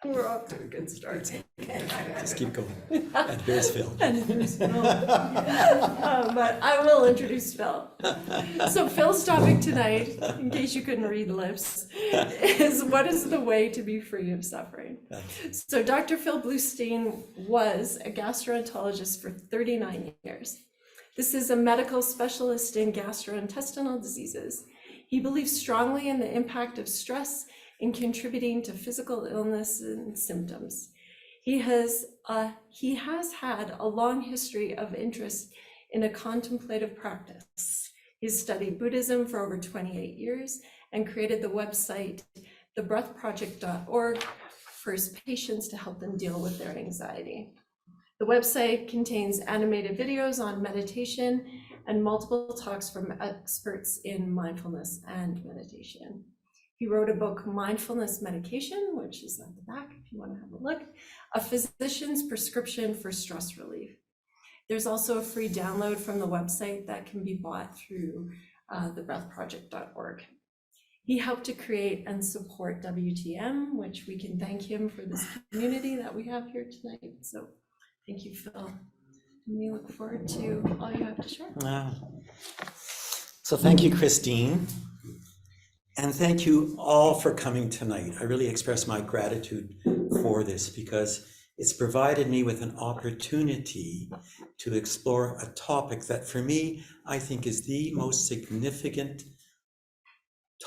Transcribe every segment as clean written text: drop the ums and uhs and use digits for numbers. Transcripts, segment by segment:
We're off to a good start. Just keep going. And here's Phil. And here's Phil. But I will introduce Phil. So Phil's topic tonight, in case you couldn't read lips, is what is the way to be free of suffering? So Dr. Phil Blustein was a gastroenterologist for 39 years. This is a medical specialist in gastrointestinal diseases. He believes strongly in the impact of stress in contributing to physical illness and symptoms. He has had a long history of interest in a contemplative practice. He's studied Buddhism for over 28 years and created the website thebreathproject.org for his patients to help them deal with their anxiety. The website contains animated videos on meditation and multiple talks from experts in mindfulness and meditation. He wrote a book, Mindfulness Medication, which is at the back if you want to have a look, a physician's prescription for stress relief. There's also a free download from the website that can be bought through thebreathproject.org. He helped to create and support WTM, which we can thank him for this community that we have here tonight. So thank you, Phil. And we look forward to all you have to share. So thank you, Christine. And thank you all for coming tonight. I really express my gratitude for this because it's provided me with an opportunity to explore a topic that for me, I think is the most significant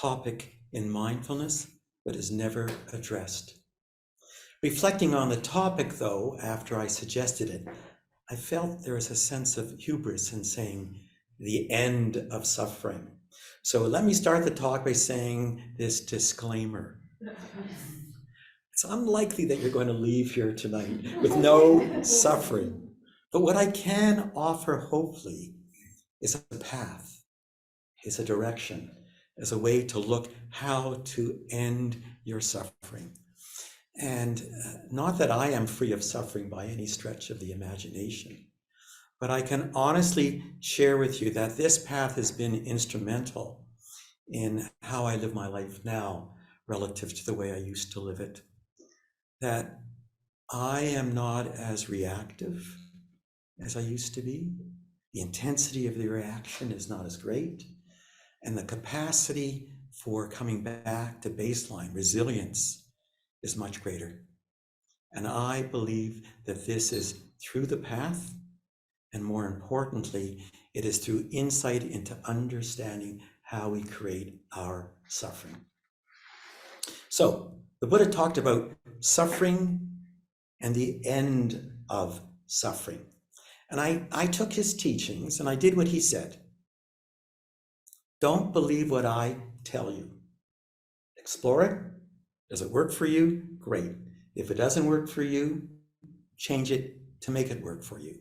topic in mindfulness, but is never addressed. Reflecting on the topic though, after I suggested it, I felt there was a sense of hubris in saying the end of suffering. So let me start the talk by saying this disclaimer. It's unlikely that you're going to leave here tonight with no suffering. But what I can offer, hopefully, is a path, is a direction, is a way to look how to end your suffering. And not that I am free of suffering by any stretch of the imagination, but I can honestly share with you that this path has been instrumental in how I live my life now relative to the way I used to live it. That I am not as reactive as I used to be. The intensity of the reaction is not as great. And the capacity for coming back to baseline resilience is much greater. And I believe that this is through the path, and more importantly, it is through insight into understanding how we create our suffering. So the Buddha talked about suffering and the end of suffering. And I took his teachings and I did what he said. Don't believe what I tell you. Explore it. Does it work for you? Great. If it doesn't work for you, change it to make it work for you.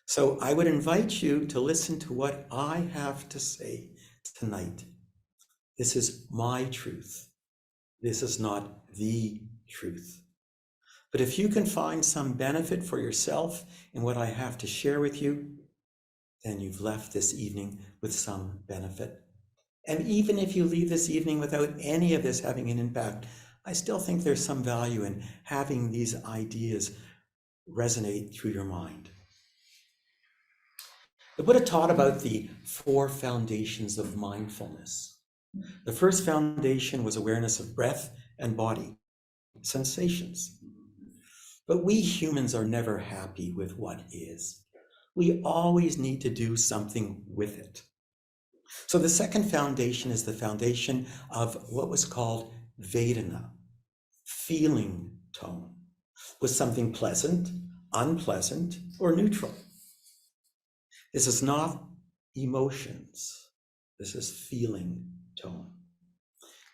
So I would invite you to listen to what I have to say tonight. This is my truth. This is not the truth. But if you can find some benefit for yourself in what I have to share with you, then you've left this evening with some benefit. And even if you leave this evening without any of this having an impact, I still think there's some value in having these ideas resonate through your mind. The Buddha taught about the 4 foundations of mindfulness. The first foundation was awareness of breath and body, sensations. But we humans are never happy with what is. We always need to do something with it. So the second foundation is the foundation of what was called Vedana, feeling tone. Was something pleasant, unpleasant, or neutral? This is not emotions. This is feeling tone.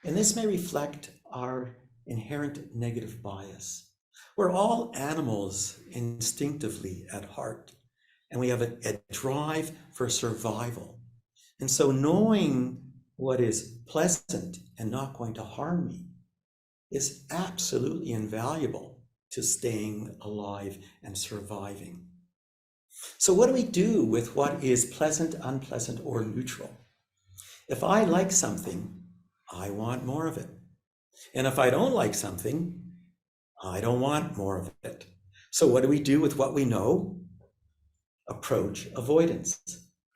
And this may reflect our inherent negative bias. We're all animals instinctively at heart, and we have a drive for survival. And so knowing what is pleasant and not going to harm me is absolutely invaluable to staying alive and surviving. So what do we do with what is pleasant, unpleasant, or neutral? If I like something, I want more of it. And if I don't like something, I don't want more of it. So what do we do with what we know? Approach avoidance,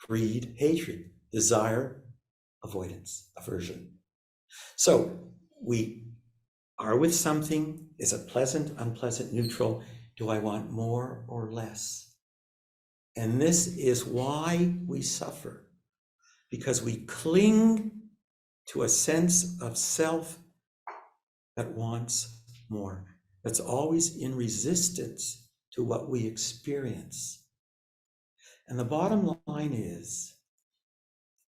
greed, hatred, desire, avoidance, aversion. So we are with something. Is it pleasant, unpleasant, neutral? Do I want more or less? And this is why we suffer, because we cling to a sense of self that wants more, that's always in resistance to what we experience. And the bottom line is,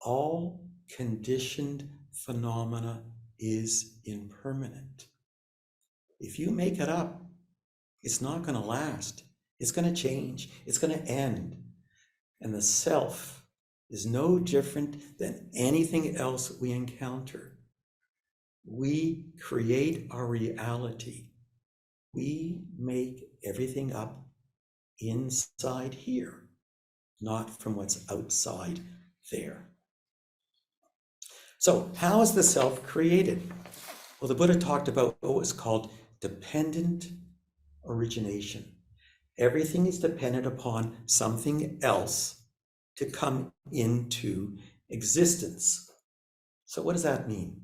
all conditioned phenomena is impermanent. If you make it up, it's not going to last. It's going to change. It's going to end. And the self is no different than anything else we encounter. We create our reality. We make everything up inside here, not from what's outside there. So how is the self created? Well, the Buddha talked about what was called dependent origination. Everything is dependent upon something else to come into existence. So what does that mean?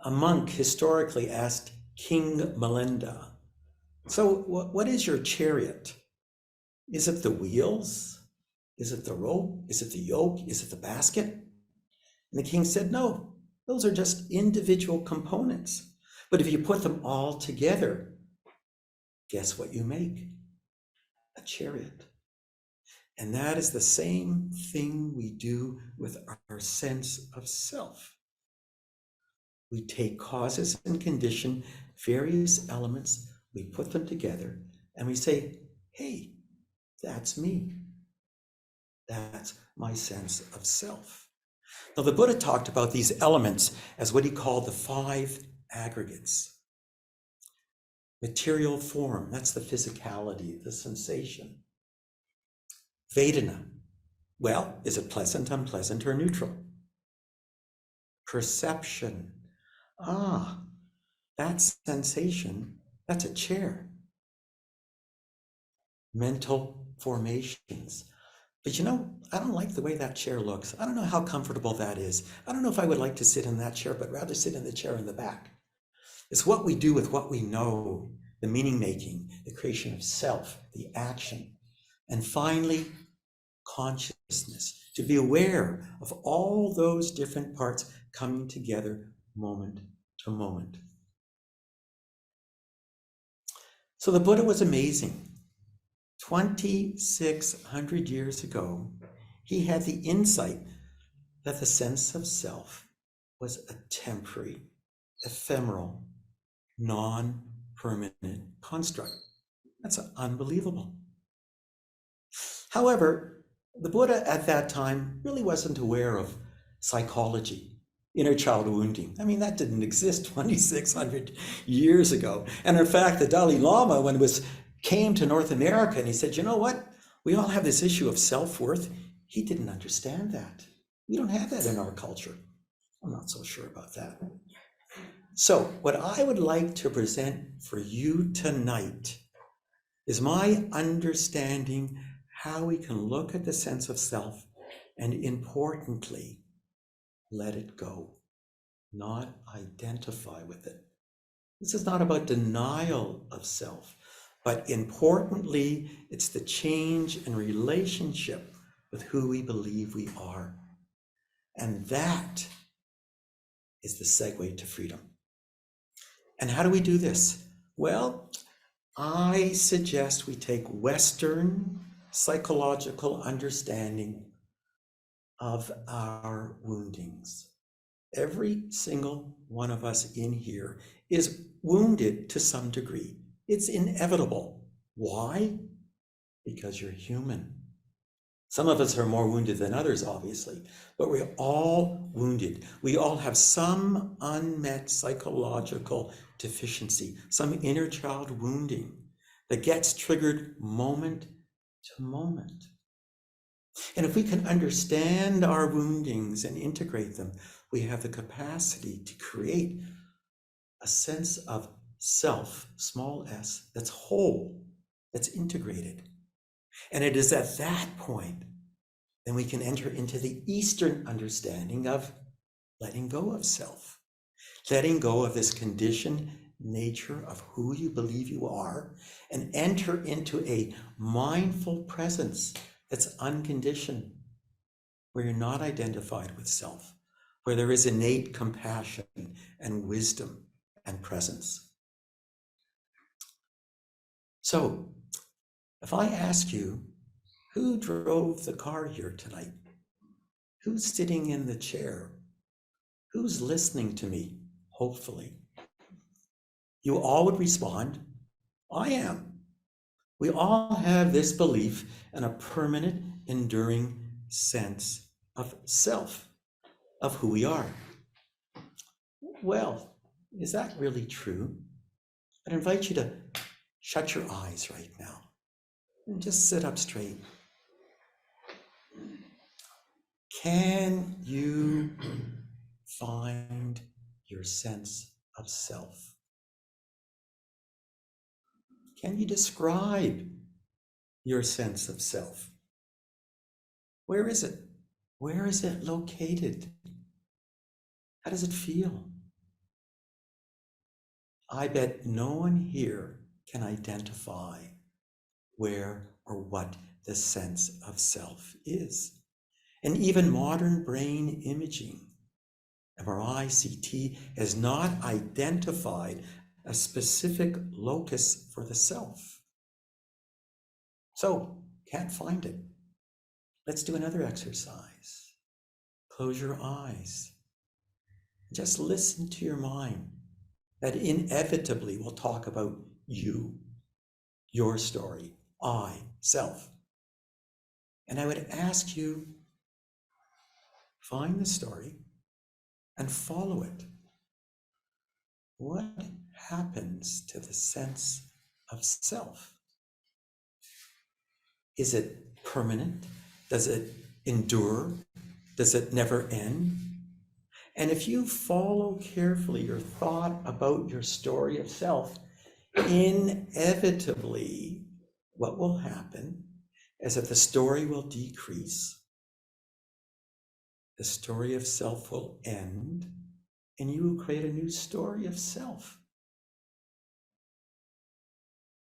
A monk historically asked King Melinda, so what is your chariot? Is it the wheels? Is it the rope? Is it the yoke? Is it the basket? And the king said, no, those are just individual components. But if you put them all together, guess what you make? A chariot. And that is the same thing we do with our sense of self. We take causes and condition, various elements, we put them together, and we say, hey, that's me. That's my sense of self. Now, the Buddha talked about these elements as what he called the 5 aggregates. Material form, that's the physicality, the sensation. Vedana, well, is it pleasant, unpleasant, or neutral? Perception, that sensation, that's a chair. Mental formations. But I don't like the way that chair looks. I don't know how comfortable that is. I don't know if I would like to sit in that chair, but rather sit in the chair in the back. It's what we do with what we know, the meaning making, the creation of self, the action. And finally, consciousness, to be aware of all those different parts coming together moment to moment. So the Buddha was amazing. 2,600 years ago, he had the insight that the sense of self was a temporary, ephemeral, non-permanent construct. That's unbelievable. However, the Buddha at that time really wasn't aware of psychology, inner child wounding. I mean, that didn't exist 2,600 years ago. And in fact, the Dalai Lama, when it came to North America and he said, you know what? We all have this issue of self-worth. He didn't understand that. We don't have that in our culture. I'm not so sure about that. So what I would like to present for you tonight is my understanding how we can look at the sense of self and, importantly, let it go, not identify with it. This is not about denial of self, but importantly, it's the change in relationship with who we believe we are. And that is the segue to freedom. And how do we do this? Well, I suggest we take Western psychological understanding of our woundings. Every single one of us in here is wounded to some degree. It's inevitable. Why? Because you're human. Some of us are more wounded than others, obviously, but we're all wounded. We all have some unmet psychological deficiency, some inner child wounding that gets triggered moment to moment. And if we can understand our woundings and integrate them, we have the capacity to create a sense of self, small s, that's whole, that's integrated. And it is at that point then we can enter into the Eastern understanding of letting go of self, letting go of this conditioned nature of who you believe you are, and enter into a mindful presence that's unconditioned, where you're not identified with self, where there is innate compassion and wisdom and presence. So, if I ask you, who drove the car here tonight? Who's sitting in the chair? Who's listening to me, hopefully? You all would respond, I am. We all have this belief in a permanent, enduring sense of self, of who we are. Well, is that really true? I'd invite you to shut your eyes right now and just sit up straight. Can you find your sense of self? Can you describe your sense of self? Where is it? Where is it located? How does it feel? I bet no one here can identify where or what the sense of self is. And even modern brain imaging, MRI, CT, has not identified a specific locus for the self. So, can't find it. Let's do another exercise. Close your eyes. Just listen to your mind. That inevitably will talk about you, your story, I, self. And I would ask you, find the story and follow it. What happens to the sense of self? Is it permanent? Does it endure? Does it never end? And if you follow carefully your thought about your story of self, inevitably what will happen is that the story will decrease, the story of self will end, and you will create a new story of self.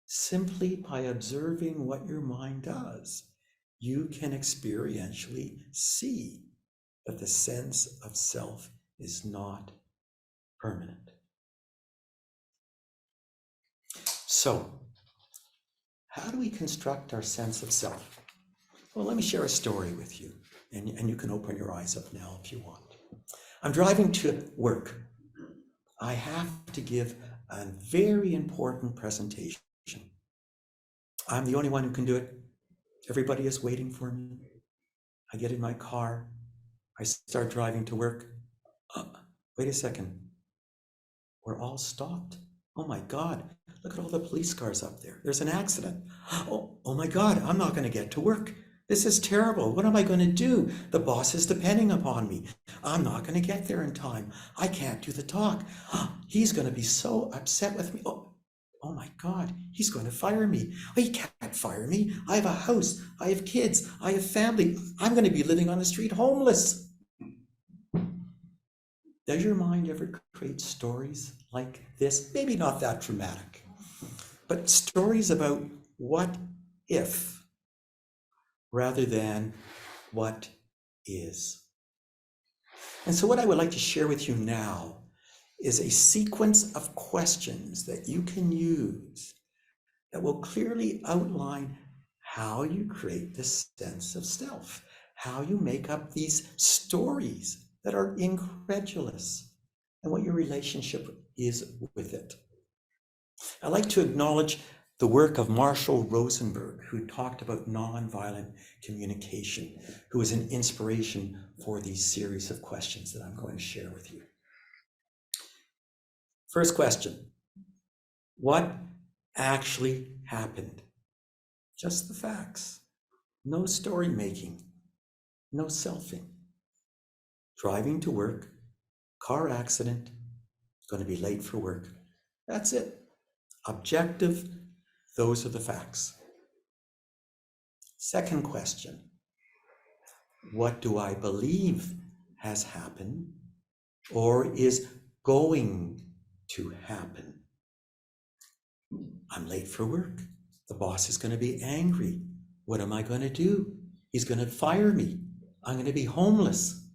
Simply by observing what your mind does, you can experientially see that the sense of self is not permanent. So, how do we construct our sense of self? Well, let me share a story with you, and you can open your eyes up now if you want. I'm driving to work. I have to give a very important presentation. I'm the only one who can do it. Everybody is waiting for me. I get in my car. I start driving to work. Wait a second. We're all stopped. Oh my God, look at all the police cars up there. There's an accident. Oh my God, I'm not going to get to work. This is terrible. What am I going to do? The boss is depending upon me. I'm not going to get there in time. I can't do the talk. He's going to be so upset with me. Oh my God, he's going to fire me. Oh, he can't fire me. I have a house. I have kids. I have family. I'm going to be living on the street homeless. Does your mind ever create stories like this? Maybe not that dramatic, but stories about what if rather than what is. And so what I would like to share with you now is a sequence of questions that you can use that will clearly outline how you create this sense of self, how you make up these stories that are incredulous, and what your relationship is with it. I'd like to acknowledge the work of Marshall Rosenberg, who talked about nonviolent communication, who was an inspiration for these series of questions that I'm going to share with you. First question, what actually happened? Just the facts, no story making, no selfing. Driving to work, car accident, going to be late for work. That's it. Objective, those are the facts. Second question, what do I believe has happened or is going to happen? I'm late for work. The boss is going to be angry. What am I going to do? He's going to fire me. I'm going to be homeless.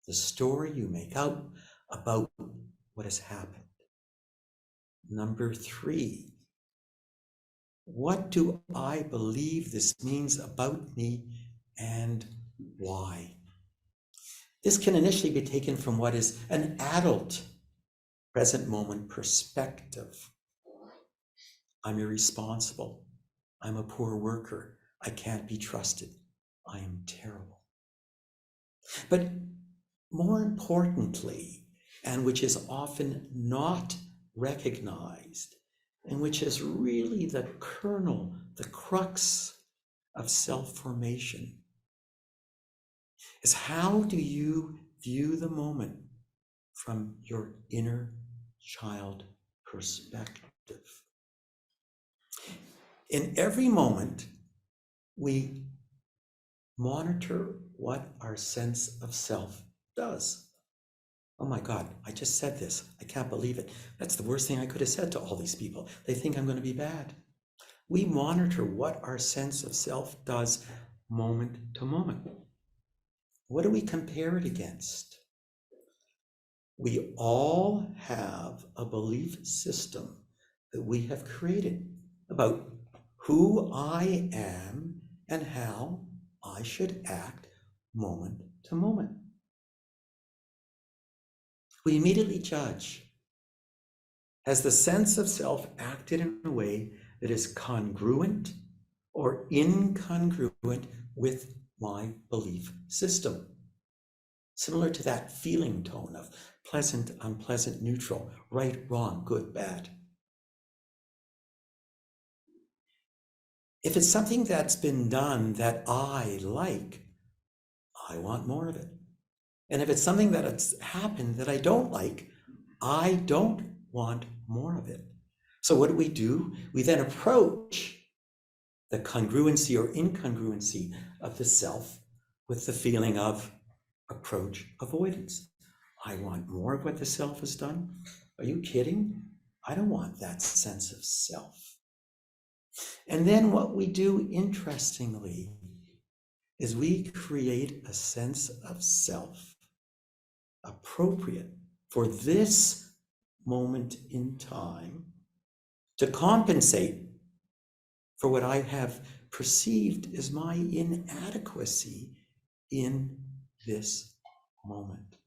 The story you make out about what has happened. Number 3, what do I believe this means about me and why? This can initially be taken from what is an adult present moment perspective. I'm irresponsible. I'm a poor worker. I can't be trusted. I am terrible. But more importantly, and which is often not recognized, and which is really the kernel, the crux of self-formation, is how do you view the moment from your inner child perspective? In every moment, we monitor what our sense of self does. Oh my God, I just said this. I can't believe it. That's the worst thing I could have said to all these people. They think I'm going to be bad. We monitor what our sense of self does moment to moment. What do we compare it against? We all have a belief system that we have created about who I am and how I should act moment to moment. We immediately judge. Has the sense of self acted in a way that is congruent or incongruent with my belief system? Similar to that feeling tone of pleasant, unpleasant, neutral, right, wrong, good, bad. If it's something that's been done that I like, I want more of it. And if it's something that has happened that I don't like, I don't want more of it. So what do? We then approach the congruency or incongruency of the self with the feeling of approach avoidance. I want more of what the self has done. Are you kidding? I don't want that sense of self. And then what we do, interestingly, is we create a sense of self appropriate for this moment in time to compensate for what I have perceived as my inadequacy in this moment.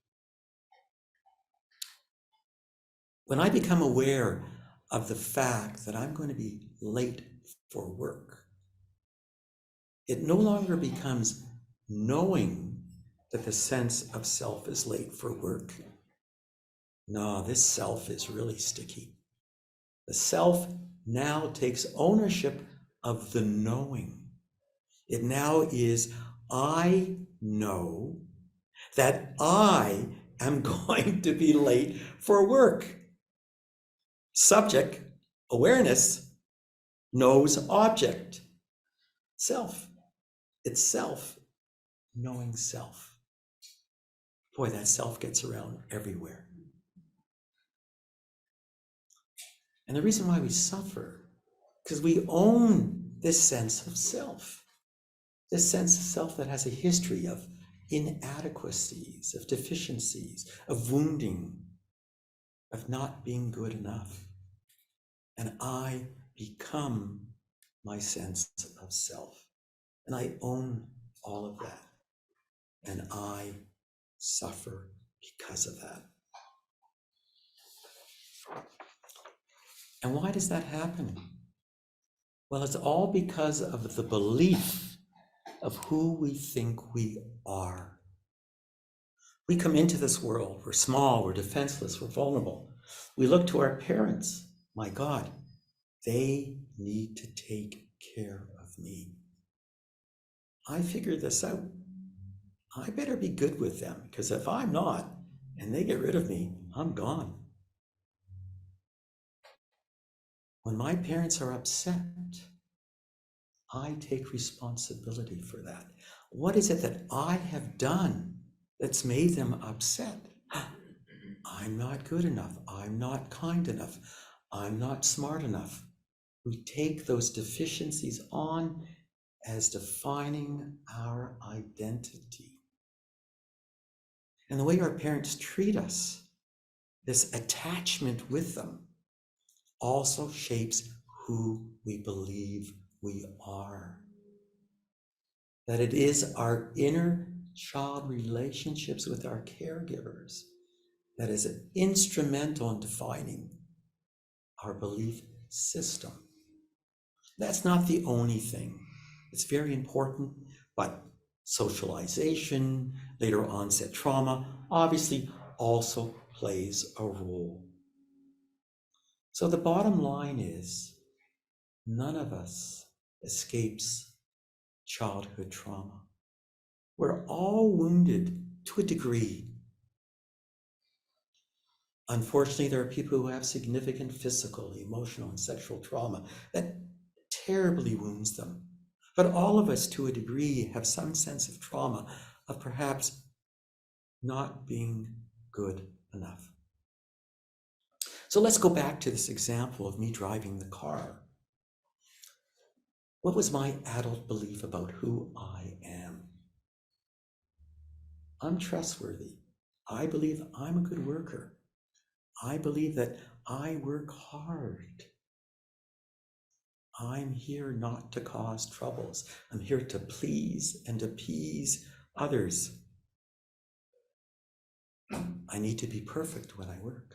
When I become aware of the fact that I'm going to be late for work, it no longer becomes knowing that the sense of self is late for work. No, this self is really sticky. The self now takes ownership of the knowing. It now is, I know that I am going to be late for work. Subject, awareness, knows object, self. It's self, knowing self. Boy, that self gets around everywhere. And the reason why we suffer, because we own this sense of self. This sense of self that has a history of inadequacies, of deficiencies, of wounding, of not being good enough. And I become my sense of self. And I own all of that. And I suffer because of that. And why does that happen? Well, it's all because of the belief of who we think we are. We come into this world, we're small, we're defenseless, we're vulnerable. We look to our parents. My God, they need to take care of me. I figured this out. I better be good with them, because if I'm not, and they get rid of me, I'm gone. When my parents are upset, I take responsibility for that. What is it that I have done that's made them upset? I'm not good enough. I'm not kind enough. I'm not smart enough. We take those deficiencies on as defining our identity. And the way our parents treat us, this attachment with them, also shapes who we believe we are. That it is our inner child relationships with our caregivers that is instrumental in defining our belief system. That's not the only thing. It's very important, but socialization, later onset trauma, obviously also plays a role. So the bottom line is, none of us escapes childhood trauma. We're all wounded to a degree. Unfortunately, there are people who have significant physical, emotional, and sexual trauma that terribly wounds them. But all of us, to a degree, have some sense of trauma, of perhaps not being good enough. So let's go back to this example of me driving the car. What was my adult belief about who I am? I'm trustworthy. I believe I'm a good worker. I believe that I work hard. I'm here not to cause troubles. I'm here to please and appease others. I need to be perfect when I work.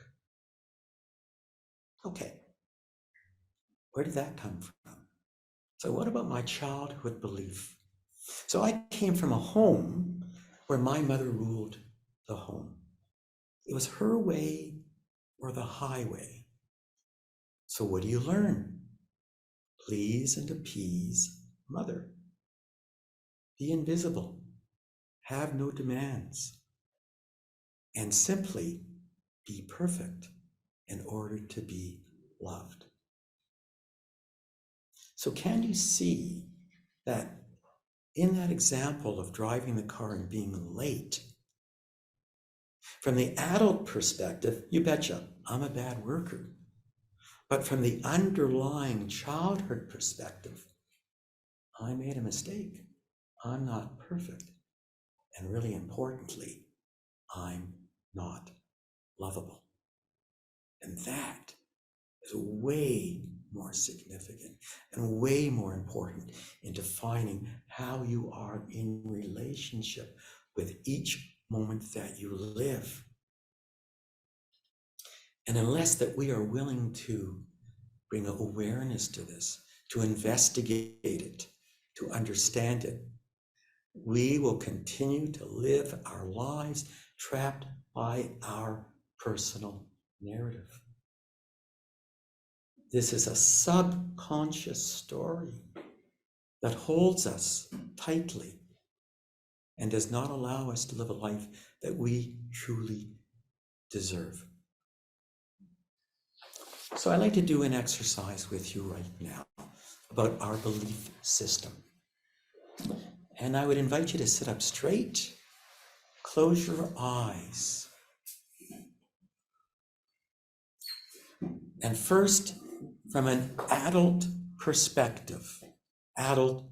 Okay, where did that come from? So what about my childhood belief? So I came from a home where my mother ruled the home. It was her way or the highway. So what do you learn? Please and appease mother. Be invisible. Have no demands. And simply be perfect in order to be loved. So can you see that in that example of driving the car and being late, from the adult perspective, you betcha, I'm a bad worker. But from the underlying childhood perspective, I made a mistake. I'm not perfect. And really importantly, I'm not lovable. And that is way more significant and way more important in defining how you are in relationship with each moment that you live. And unless that we are willing to bring awareness to this, to investigate it, to understand it, we will continue to live our lives trapped by our personal narrative. This is a subconscious story that holds us tightly and does not allow us to live a life that we truly deserve. So I'd like to do an exercise with you right now about our belief system. And I would invite you to sit up straight, close your eyes. And first, from an adult perspective, how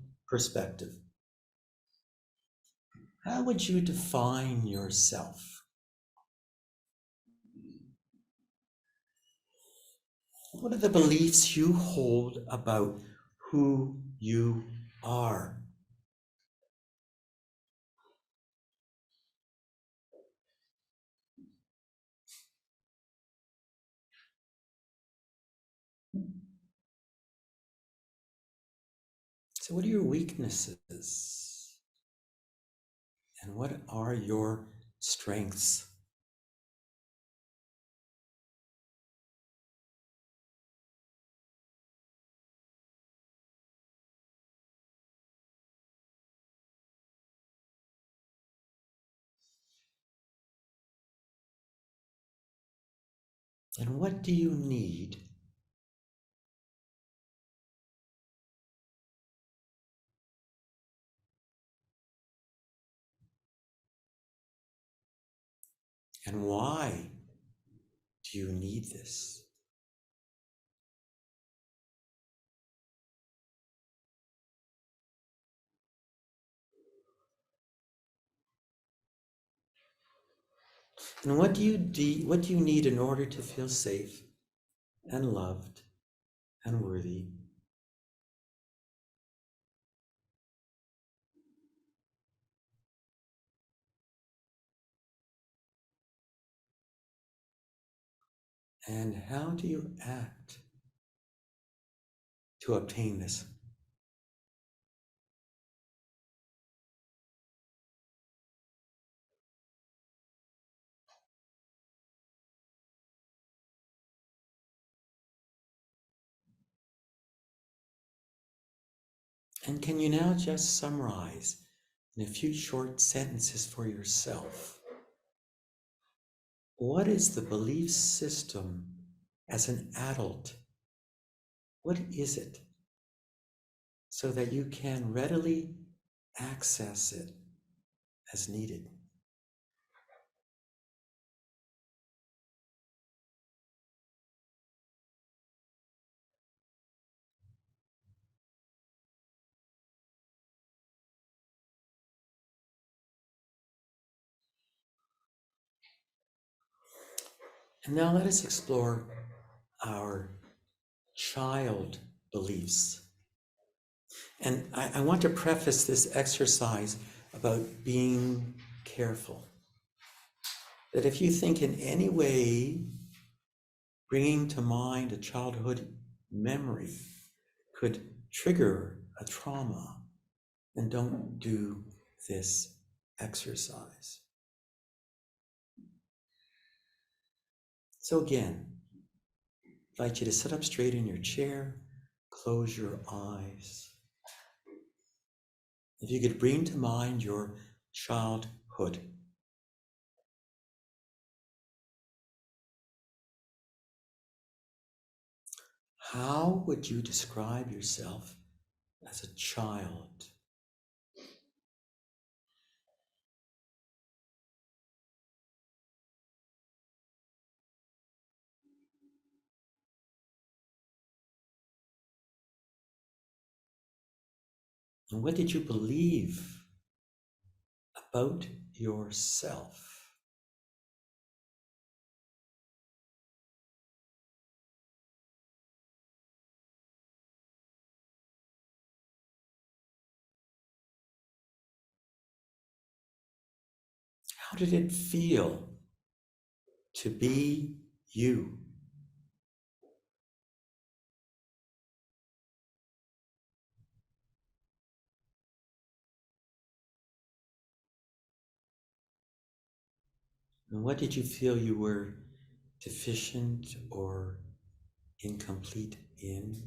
would you define yourself? What are the beliefs you hold about who you are? So what are your weaknesses? And what are your strengths? And what do you need And why do you need this? And what do you need in order to feel safe and loved and worthy? And how do you act to obtain this? And can you now just summarize in a few short sentences for yourself? What is the belief system as an adult? What is it? So that you can readily access it as needed. And now let us explore our child beliefs. And I want to preface this exercise about being careful. That if you think in any way bringing to mind a childhood memory could trigger a trauma, then don't do this exercise. So again, I'd like you to sit up straight in your chair, close your eyes. If you could bring to mind your childhood. How would you describe yourself as a child? And what did you believe about yourself? How did it feel to be you? And what did you feel you were deficient or incomplete in?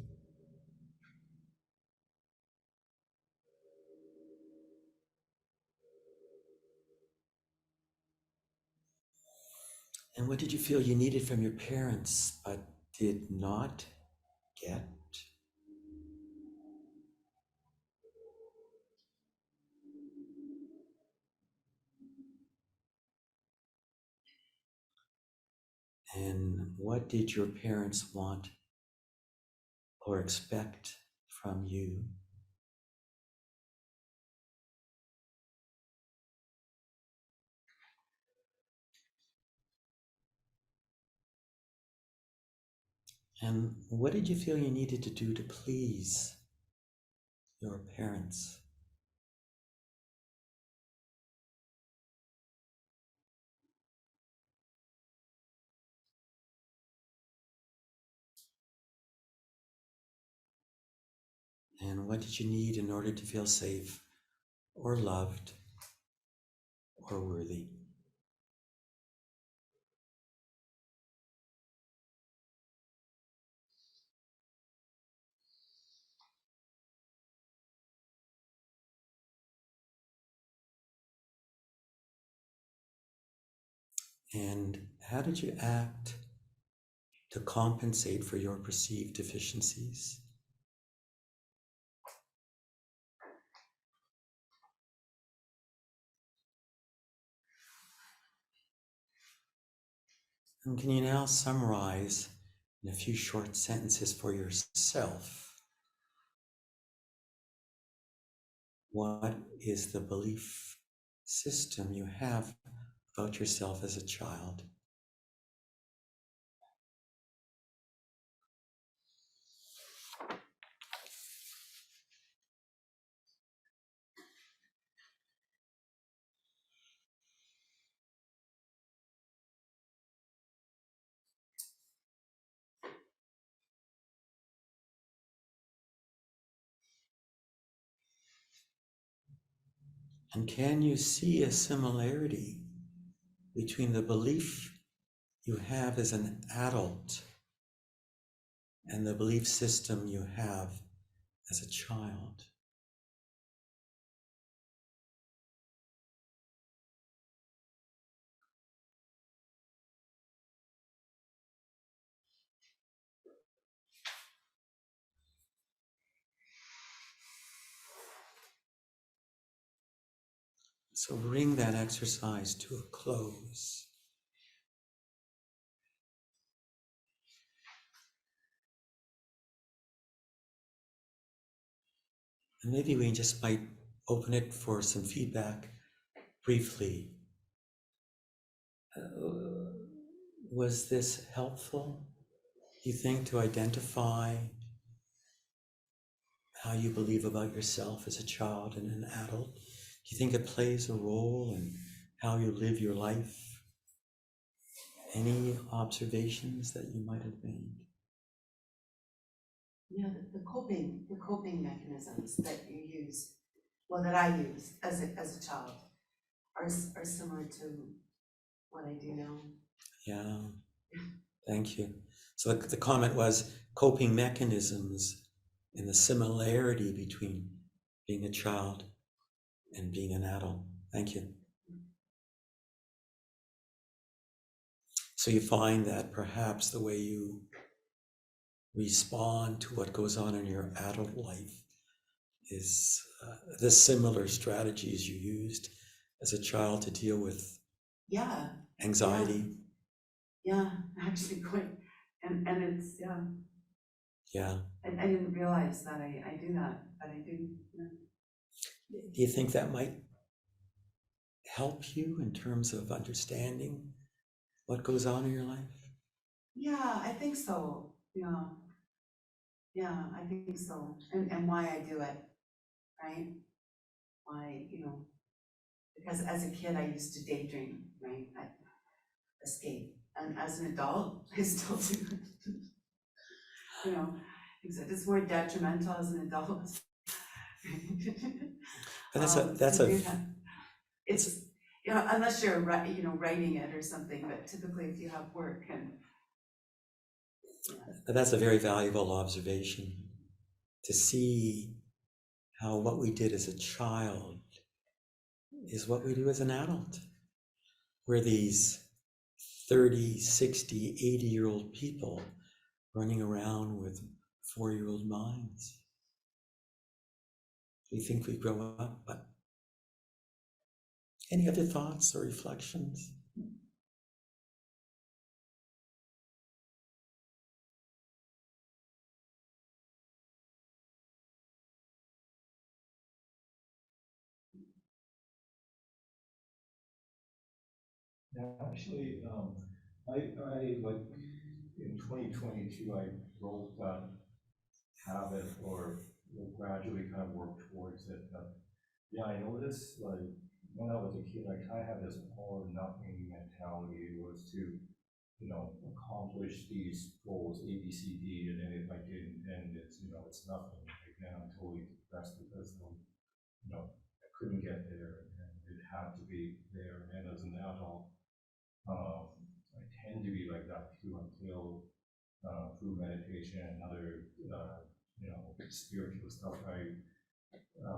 And what did you feel you needed from your parents but did not get? And what did your parents want or expect from you? And what did you feel you needed to do to please your parents? And what did you need in order to feel safe or loved or worthy? And how did you act to compensate for your perceived deficiencies? And can you now summarize in a few short sentences for yourself what is the belief system you have about yourself as a child? And can you see a similarity between the belief you have as an adult and the belief system you have as a child? So bring that exercise to a close. And maybe we just might open it for some feedback briefly. Was this helpful, do you think, to identify how you believe about yourself as a child and an adult? Do you think it plays a role in how you live your life? Any observations that you might have made? Yeah, the coping mechanisms that you use, well, that I use as a child, are similar to what I do now. Yeah, thank you. So the comment was coping mechanisms and the similarity between being a child and being an adult. Thank you. So you find that perhaps the way you respond to what goes on in your adult life is the similar strategies you used as a child to deal with Yeah, anxiety. yeah, actually quite, and it's, yeah, Yeah. I didn't realize that I do that, but I do, yeah. Do you think that might help you in terms of understanding what goes on in your life? Yeah, I think so, yeah. Yeah, I think so, and why I do it, right? Why, because as a kid, I used to daydream, right? I escape, and as an adult, I still do. You know, except it's more detrimental as an adult. But that's To do that. It's, unless you're writing it or something, but typically if you have work and. that's a very valuable observation, to see how what we did as a child is what we do as an adult. We're these 30, 60, 80-year-old people running around with 4-year-old minds. We think we grow up, but any other thoughts or reflections? Yeah, actually, I like in 2022, I broke that habit or gradually kind of worked towards it. But yeah, I noticed like when I was a kid, I kind of had this all or nothing mentality. It was to, accomplish these goals, A, B, C, D, and then if I didn't, then it's nothing. Like then I'm totally depressed because, I couldn't get there and it had to be there. And as an adult, I tend to be like that too until through meditation and other spiritual stuff. I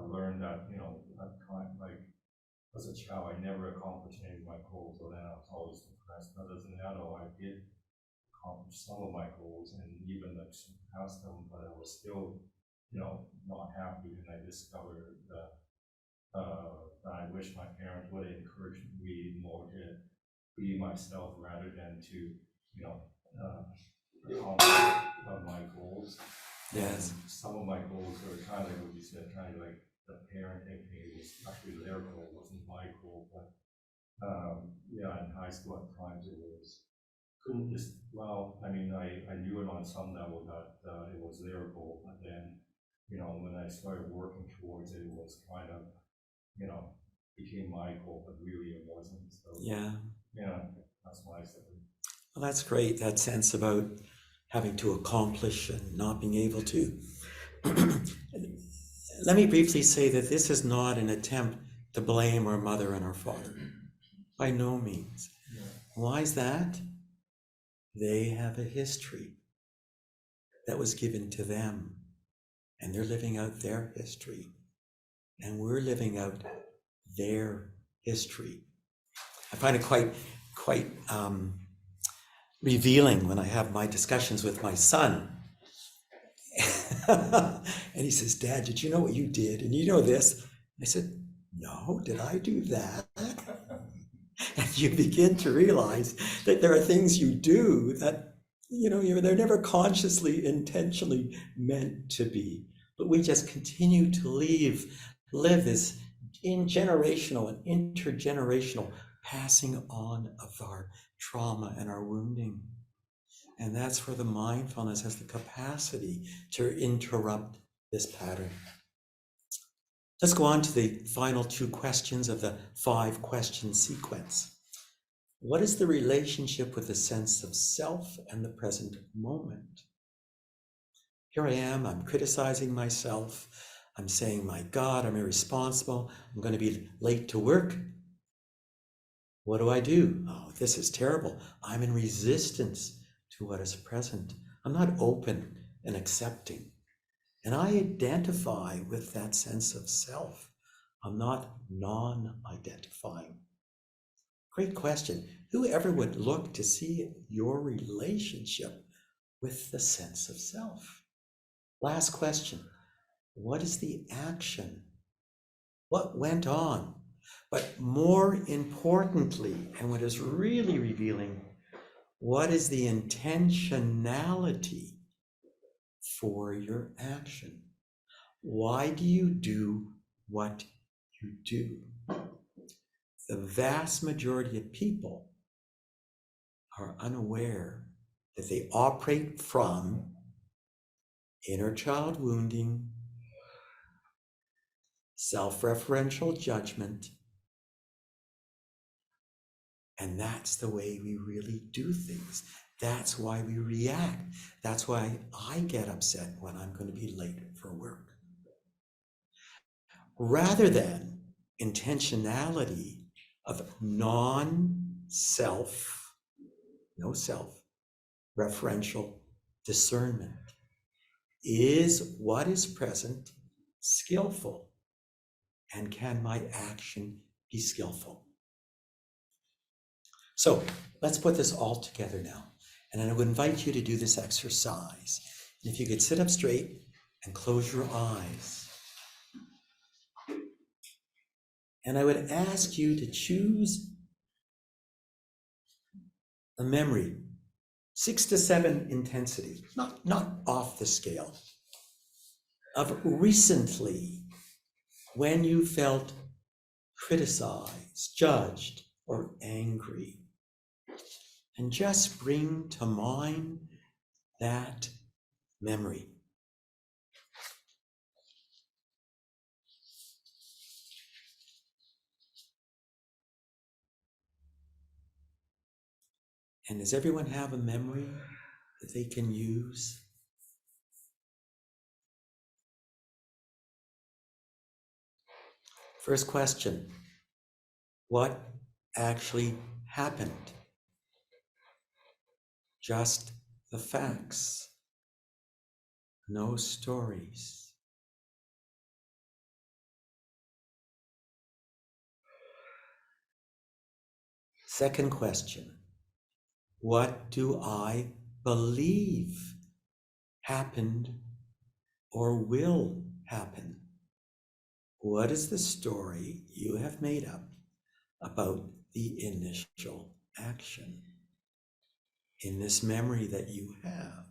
learned that at time, like as a child, I never accomplished any of my goals, so then I was always depressed. But as an adult, I did accomplish some of my goals and even like surpassed them, but I was still not happy. And I discovered that I wish my parents would encourage me more to be myself rather than to you know, of my goals. Yes. And some of my goals were kind of like what you said, kind of like the parenting thing was actually their goal, wasn't my goal. But yeah, in high school at times it was couldn't just well, I mean, I knew it on some level that it was their goal, but then you know when I started working towards it, it was kind of you know became my goal, but really it wasn't. So Yeah. yeah, that's why I said. Well, that's great. That sense about having to accomplish and not being able to. Let me briefly say that this is not an attempt to blame our mother and our father. By no means. Yeah. Why is that? They have a history that was given to them, and they're living out their history, and we're living out their history. I find it quite revealing when I have my discussions with my son. And he says, Dad, did you know what you did? And you know this? I said, no, did I do that? And you begin to realize that there are things you do that, you know, they're never consciously, intentionally meant to be. But we just continue to live this generational and intergenerational passing on of our trauma and our wounding. And that's where the mindfulness has the capacity to interrupt this pattern. Let's go on to the final 2 questions of the 5-question sequence. What is the relationship with the sense of self and the present moment? Here I am, I'm criticizing myself. I'm saying, my God, I'm irresponsible. I'm going to be late to work. What do? Oh, this is terrible. I'm in resistance to what is present. I'm not open and accepting. And I identify with that sense of self. I'm not non-identifying. Great question. Who ever would look to see your relationship with the sense of self? Last question. What is the action? What went on? But more importantly, and what is really revealing, what is the intentionality for your action? Why do you do what you do? The vast majority of people are unaware that they operate from inner child wounding, self-referential judgment, and that's the way we really do things. That's why we react. That's why I get upset when I'm going to be late for work. Rather than intentionality of non-self, no self, referential discernment. Is what is present skillful? And can my action be skillful? So let's put this all together now. And I would invite you to do this exercise. And if you could sit up straight and close your eyes. And I would ask you to choose a memory, 6 to 7 intensity, not off the scale, of recently when you felt criticized, judged, or angry. And just bring to mind that memory. And does everyone have a memory that they can use? First question, what actually happened? Just the facts, no stories. Second question, what do I believe happened or will happen? What is the story you have made up about the initial action? in this memory that you have.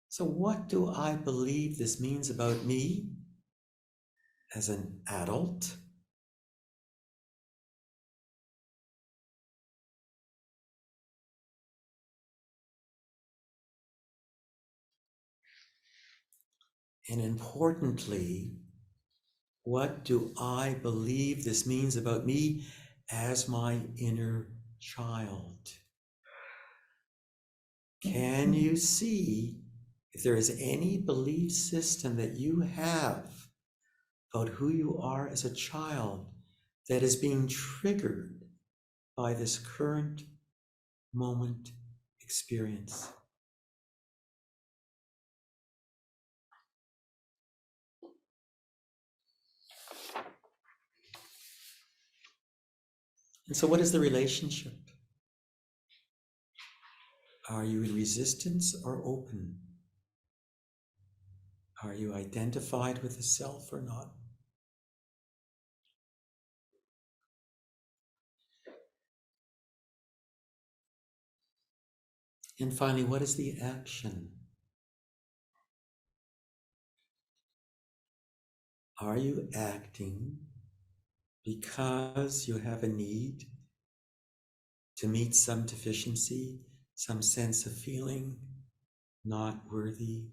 So what do I believe this means about me as an adult? And importantly, what do I believe this means about me as my inner child? Can you see if there is any belief system that you have about who you are as a child that is being triggered by this current moment experience? And so what is the relationship? Are you in resistance or open? Are you identified with the self or not? And finally, what is the action? Are you acting because you have a need to meet some deficiency, some sense of feeling not worthy,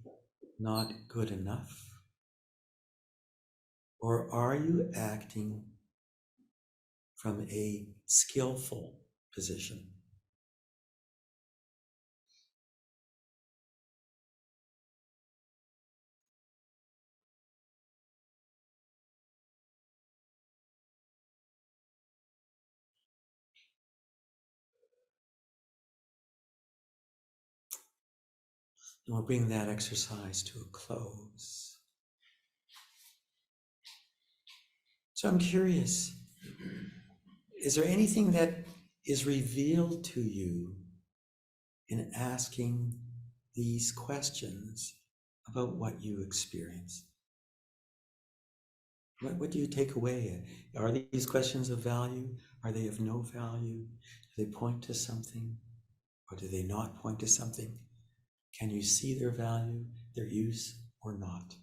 not good enough? Or are you acting from a skillful position? And we'll bring that exercise to a close. So I'm curious, is there anything that is revealed to you in asking these questions about what you experience? What do you take away? Are these questions of value? Are they of no value? Do they point to something? Or do they not point to something? Can you see their value, their use, or not?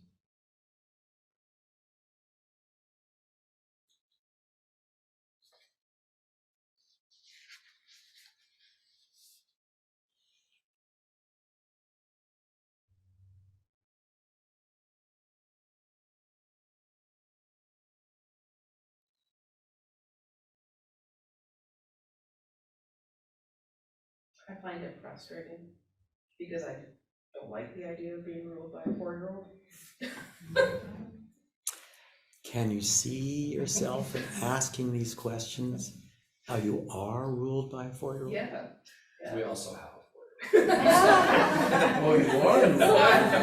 I find it frustrating because I don't like the idea of being ruled by a 4-year-old. Can you see yourself in asking these questions, how you are ruled by a 4-year-old? Yeah. We also have a Oh, you are? So it's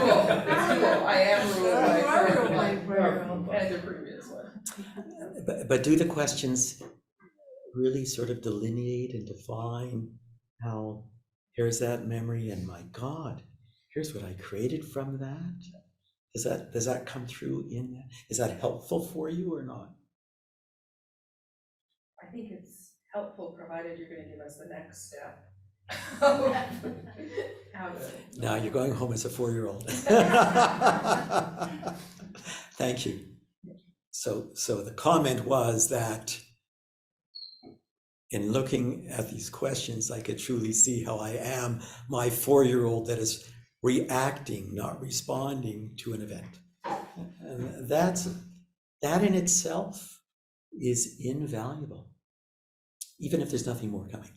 cool. It's cool. I am ruled by a You are ruled 4-year-old by a 4-year-old. and the previous one. But do the questions really sort of delineate and define how here's that memory and my God, here's what I created from that? Does that come through in that? Is that helpful for you or not? I think it's helpful provided you're gonna give us the next step. How to. Now you're going home as a 4-year-old. Thank you. So the comment was that in looking at these questions, I could truly see how I am my 4-year-old that is reacting, not responding to an event. And that in itself is invaluable, even if there's nothing more coming.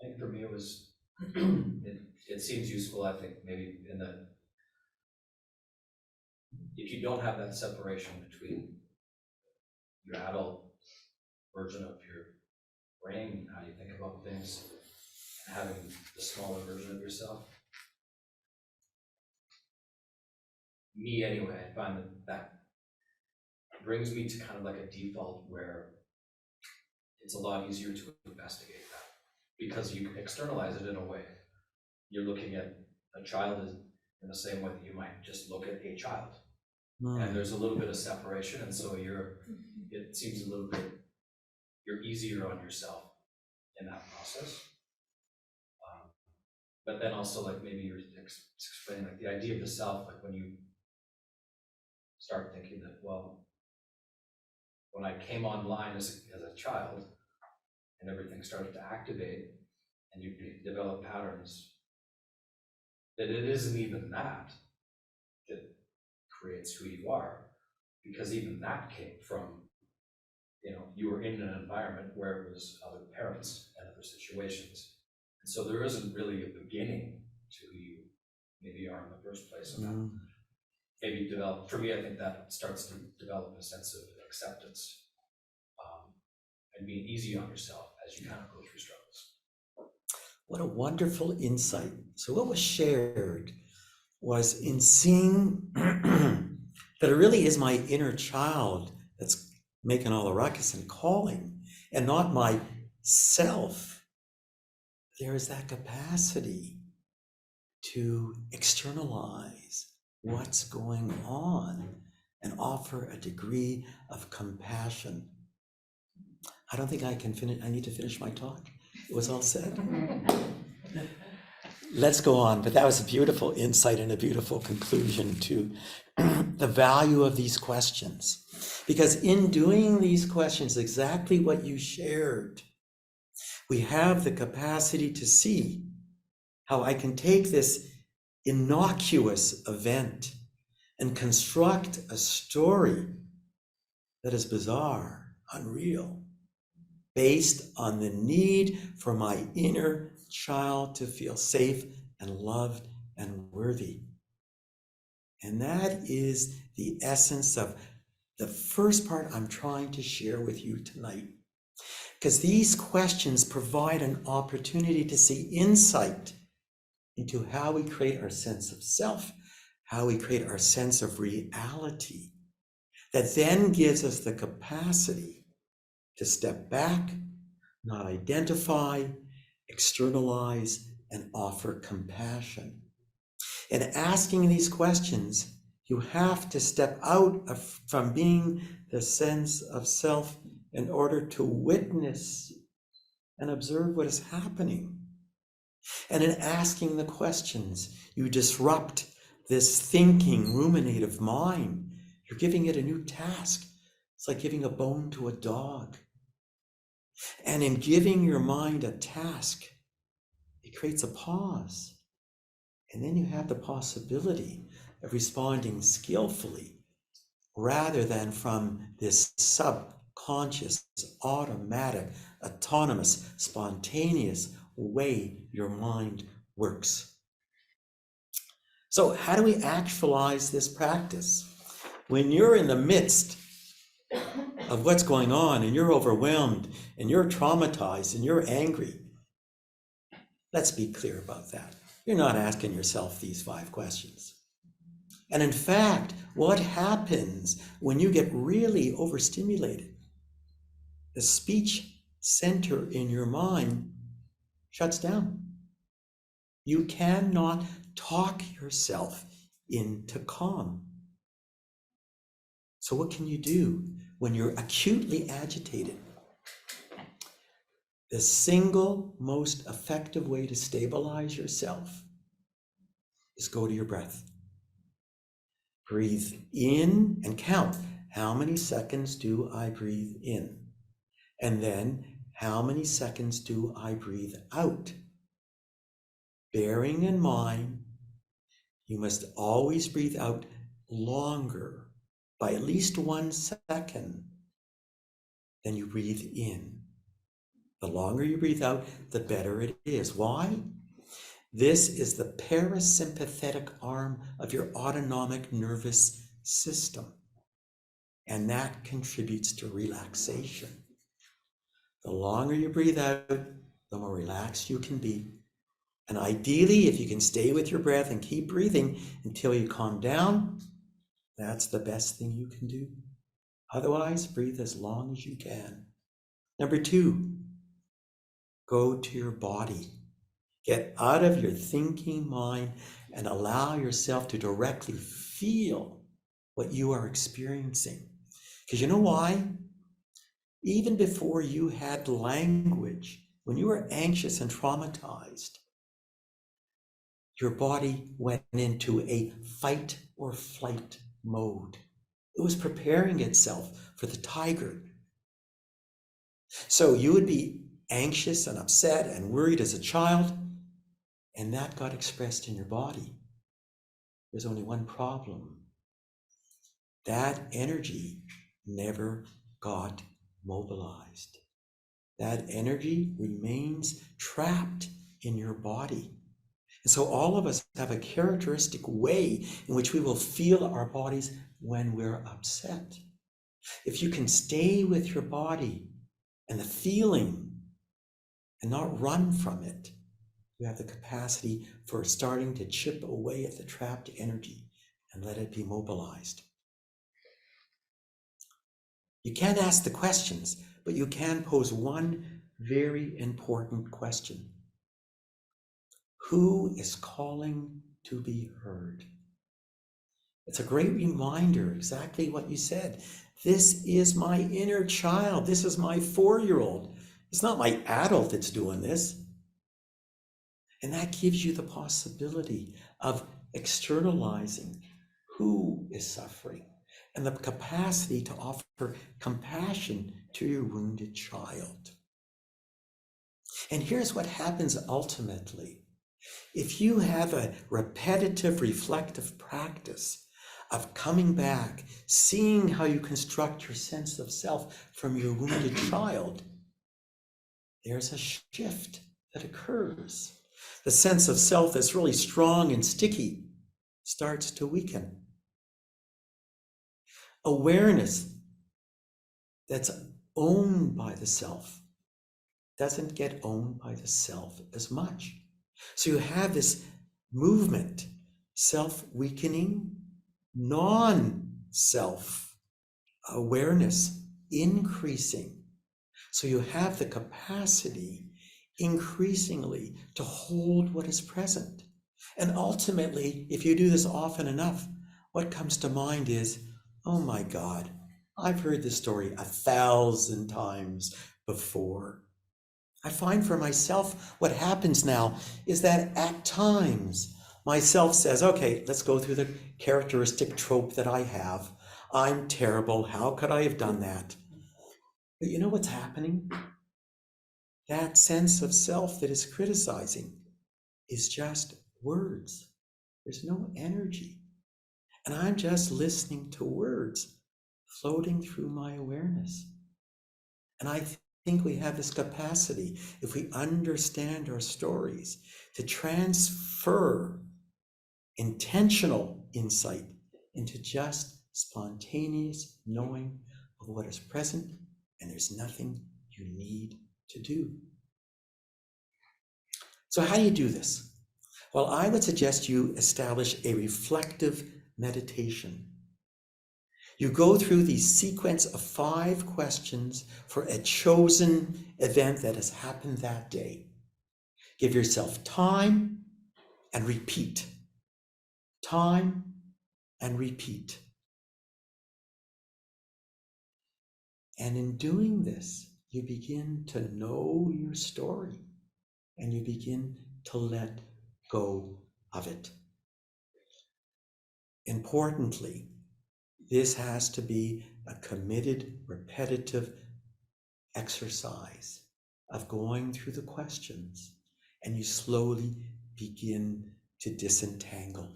I think for me it was, it seems useful, I think, maybe in that if you don't have that separation between your adult version of your brain, how you think about things, and having the smaller version of yourself, me anyway, I find that brings me to kind of like a default where it's a lot easier to investigate that because you can externalize it in a way. You're looking at a child is in the same way that you might just look at a child. Mm. And there's a little bit of separation, and so it seems a little bit, you're easier on yourself in that process. But then also, like, maybe you're explaining, like, the idea of the self, like, when you start thinking that, well, when I came online as a child, and everything started to activate, and you develop patterns, that it isn't even that creates who you are, because even that came from, you were in an environment where it was other parents and other situations. And so there isn't really a beginning to who you maybe are in the first place. And that maybe develop, for me, I think that starts to develop a sense of acceptance, and being easy on yourself as you kind of go through struggles. What a wonderful insight. So what was shared was in seeing that it really is my inner child that's making all the ruckus and calling, and not my self. There is that capacity to externalize what's going on and offer a degree of compassion. I don't think I can finish. I need to finish my talk. It was all said. Let's go on, but that was a beautiful insight and a beautiful conclusion to the value of these questions. Because in doing these questions, exactly what you shared, we have the capacity to see how I can take this innocuous event and construct a story that is bizarre, unreal, based on the need for my inner child to feel safe and loved and worthy. And that is the essence of the first part I'm trying to share with you tonight. Because these questions provide an opportunity to see insight into how we create our sense of self, how we create our sense of reality, that then gives us the capacity to step back, not identify, externalize, and offer compassion. In asking these questions, you have to step out from being the sense of self in order to witness and observe what is happening. And in asking the questions, you disrupt this thinking, ruminative mind. You're giving it a new task. It's like giving a bone to a dog. And in giving your mind a task, it creates a pause. And then you have the possibility of responding skillfully rather than from this subconscious, automatic, autonomous, spontaneous way your mind works. So how do we actualize this practice? When you're in the midst of what's going on and you're overwhelmed and you're traumatized and you're angry, let's be clear about that. You're not asking yourself these 5 questions. And in fact, what happens when you get really overstimulated? The speech center in your mind shuts down. You cannot talk yourself into calm. So what can you do when you're acutely agitated? The single most effective way to stabilize yourself is go to your breath. Breathe in and count. How many seconds do I breathe in? And then how many seconds do I breathe out? Bearing in mind, you must always breathe out longer by at least 1 second than you breathe in. The longer you breathe out, the better it is. Why? This is the parasympathetic arm of your autonomic nervous system, and that contributes to relaxation. The longer you breathe out, the more relaxed you can be. And ideally, if you can stay with your breath and keep breathing until you calm down, that's the best thing you can do. Otherwise, breathe as long as you can. Number 2, go to your body. Get out of your thinking mind and allow yourself to directly feel what you are experiencing. Because you know why? Even before you had language, when you were anxious and traumatized, your body went into a fight or flight mode. It was preparing itself for the tiger. So you would be anxious and upset and worried as a child, and that got expressed in your body. There's only one problem. That energy never got mobilized. That energy remains trapped in your body. And so all of us have a characteristic way in which we will feel our bodies when we're upset. If you can stay with your body and the feeling and not run from it, you have the capacity for starting to chip away at the trapped energy and let it be mobilized. You can't ask the questions, but you can pose one very important question. Who is calling to be heard? It's a great reminder, exactly what you said. This is my inner child. This is my 4-year-old. It's not my adult that's doing this. And that gives you the possibility of externalizing who is suffering and the capacity to offer compassion to your wounded child. And here's what happens ultimately. If you have a repetitive, reflective practice of coming back, seeing how you construct your sense of self from your wounded child, there's a shift that occurs. The sense of self that's really strong and sticky starts to weaken. Awareness that's owned by the self doesn't get owned by the self as much. So you have this movement, self-weakening, non-self awareness increasing. So you have the capacity increasingly to hold what is present. And ultimately, if you do this often enough, what comes to mind is, oh my God, I've heard this story 1,000 times before. I find for myself, what happens now is that at times, myself says, okay, let's go through the characteristic trope that I have. I'm terrible. How could I have done that? But you know what's happening? That sense of self that is criticizing is just words. There's no energy. And I'm just listening to words floating through my awareness. And I think we have this capacity, if we understand our stories, to transfer intentional insight into just spontaneous knowing of what is present, and there's nothing you need to do. So how do you do this? Well, I would suggest you establish a reflective meditation. You go through the sequence of 5 questions for a chosen event that has happened that day. Give yourself time and repeat. Time and repeat. And in doing this, you begin to know your story and you begin to let go of it. Importantly, this has to be a committed, repetitive exercise of going through the questions, and you slowly begin to disentangle.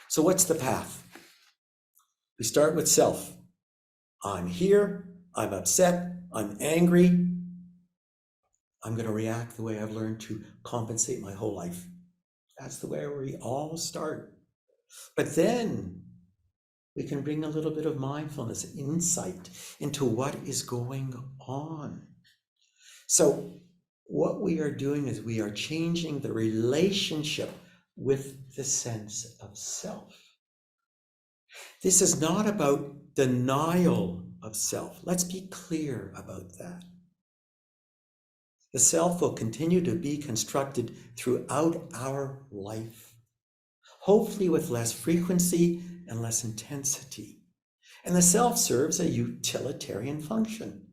So what's the path? We start with self. I'm here, I'm upset, I'm angry. I'm going to react the way I've learned to compensate my whole life. That's the way we all start. But then we can bring a little bit of mindfulness, insight into what is going on. So what we are doing is we are changing the relationship with the sense of self. This is not about denial of self. Let's be clear about that. The self will continue to be constructed throughout our life, hopefully with less frequency and less intensity. And the self serves a utilitarian function.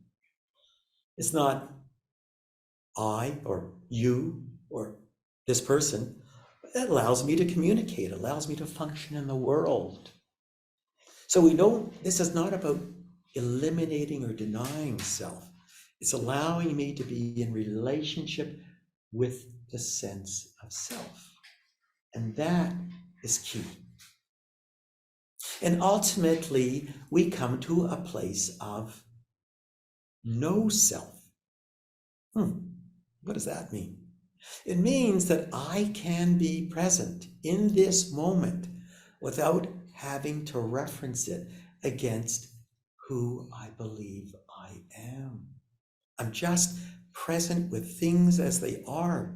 It's not I or you or this person. It allows me to communicate, allows me to function in the world. So this is not about eliminating or denying self. It's allowing me to be in relationship with the sense of self. And that is key. And ultimately, we come to a place of no self. What does that mean? It means that I can be present in this moment without having to reference it against who I believe I am. I'm just present with things as they are,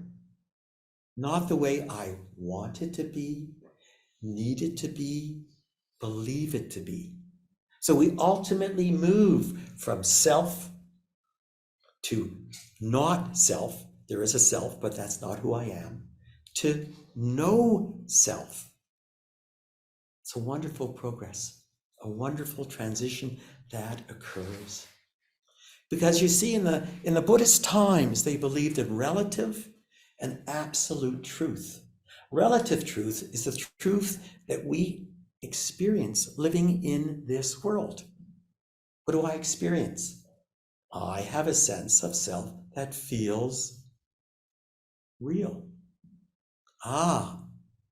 not the way I want it to be, need it to be, believe it to be. So we ultimately move from self to not self. There is a self, but that's not who I am, to no self. It's a wonderful progress, a wonderful transition that occurs. Because you see, in the Buddhist times, they believed in relative and absolute truth. Relative truth is the truth that we experience living in this world. What do I experience? I have a sense of self that feels real. But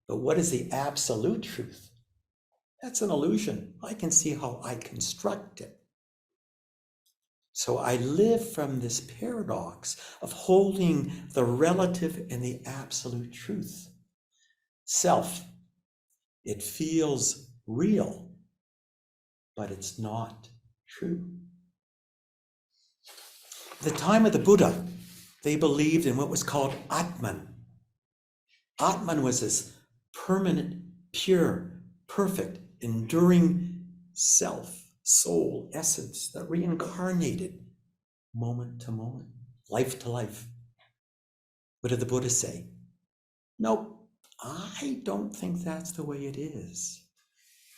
what is the absolute truth? That's an illusion. I can see how I construct it. So I live from this paradox of holding the relative and the absolute truth. Self, it feels real, but it's not true. At the time of the Buddha, they believed in what was called Atman. Atman was this permanent, pure, perfect, enduring self, soul, essence that reincarnated moment to moment, life to life. What did the Buddha say? Nope, I don't think that's the way it is.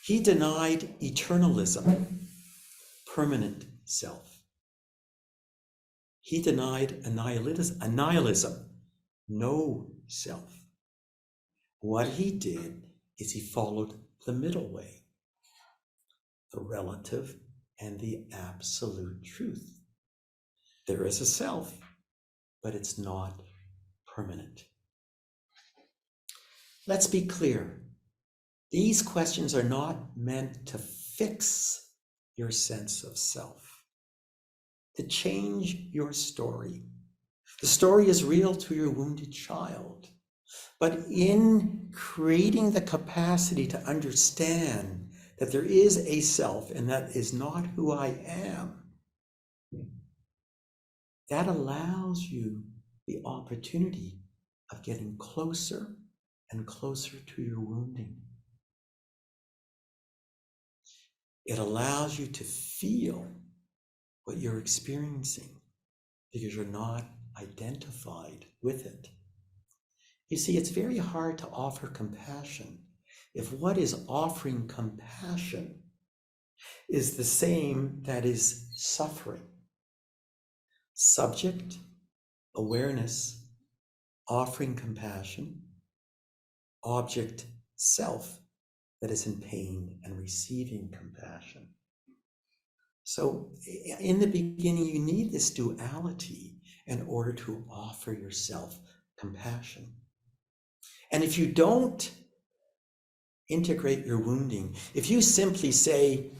He denied eternalism, permanent self. He denied annihilism, no self. What he did is he followed the middle way, the relative and the absolute truth. There is a self, but it's not permanent. Let's be clear. These questions are not meant to fix your sense of self, to change your story. The story is real to your wounded child, but in creating the capacity to understand that there is a self and that is not who I am, that allows you the opportunity of getting closer and closer to your wounding. It allows you to feel what you're experiencing because you're not identified with it. You see, it's very hard to offer compassion if what is offering compassion is the same that is suffering. Subject, awareness, offering compassion, object, self, that is in pain and receiving compassion. So in the beginning, you need this duality in order to offer yourself compassion. And if you don't integrate your wounding, if you simply say,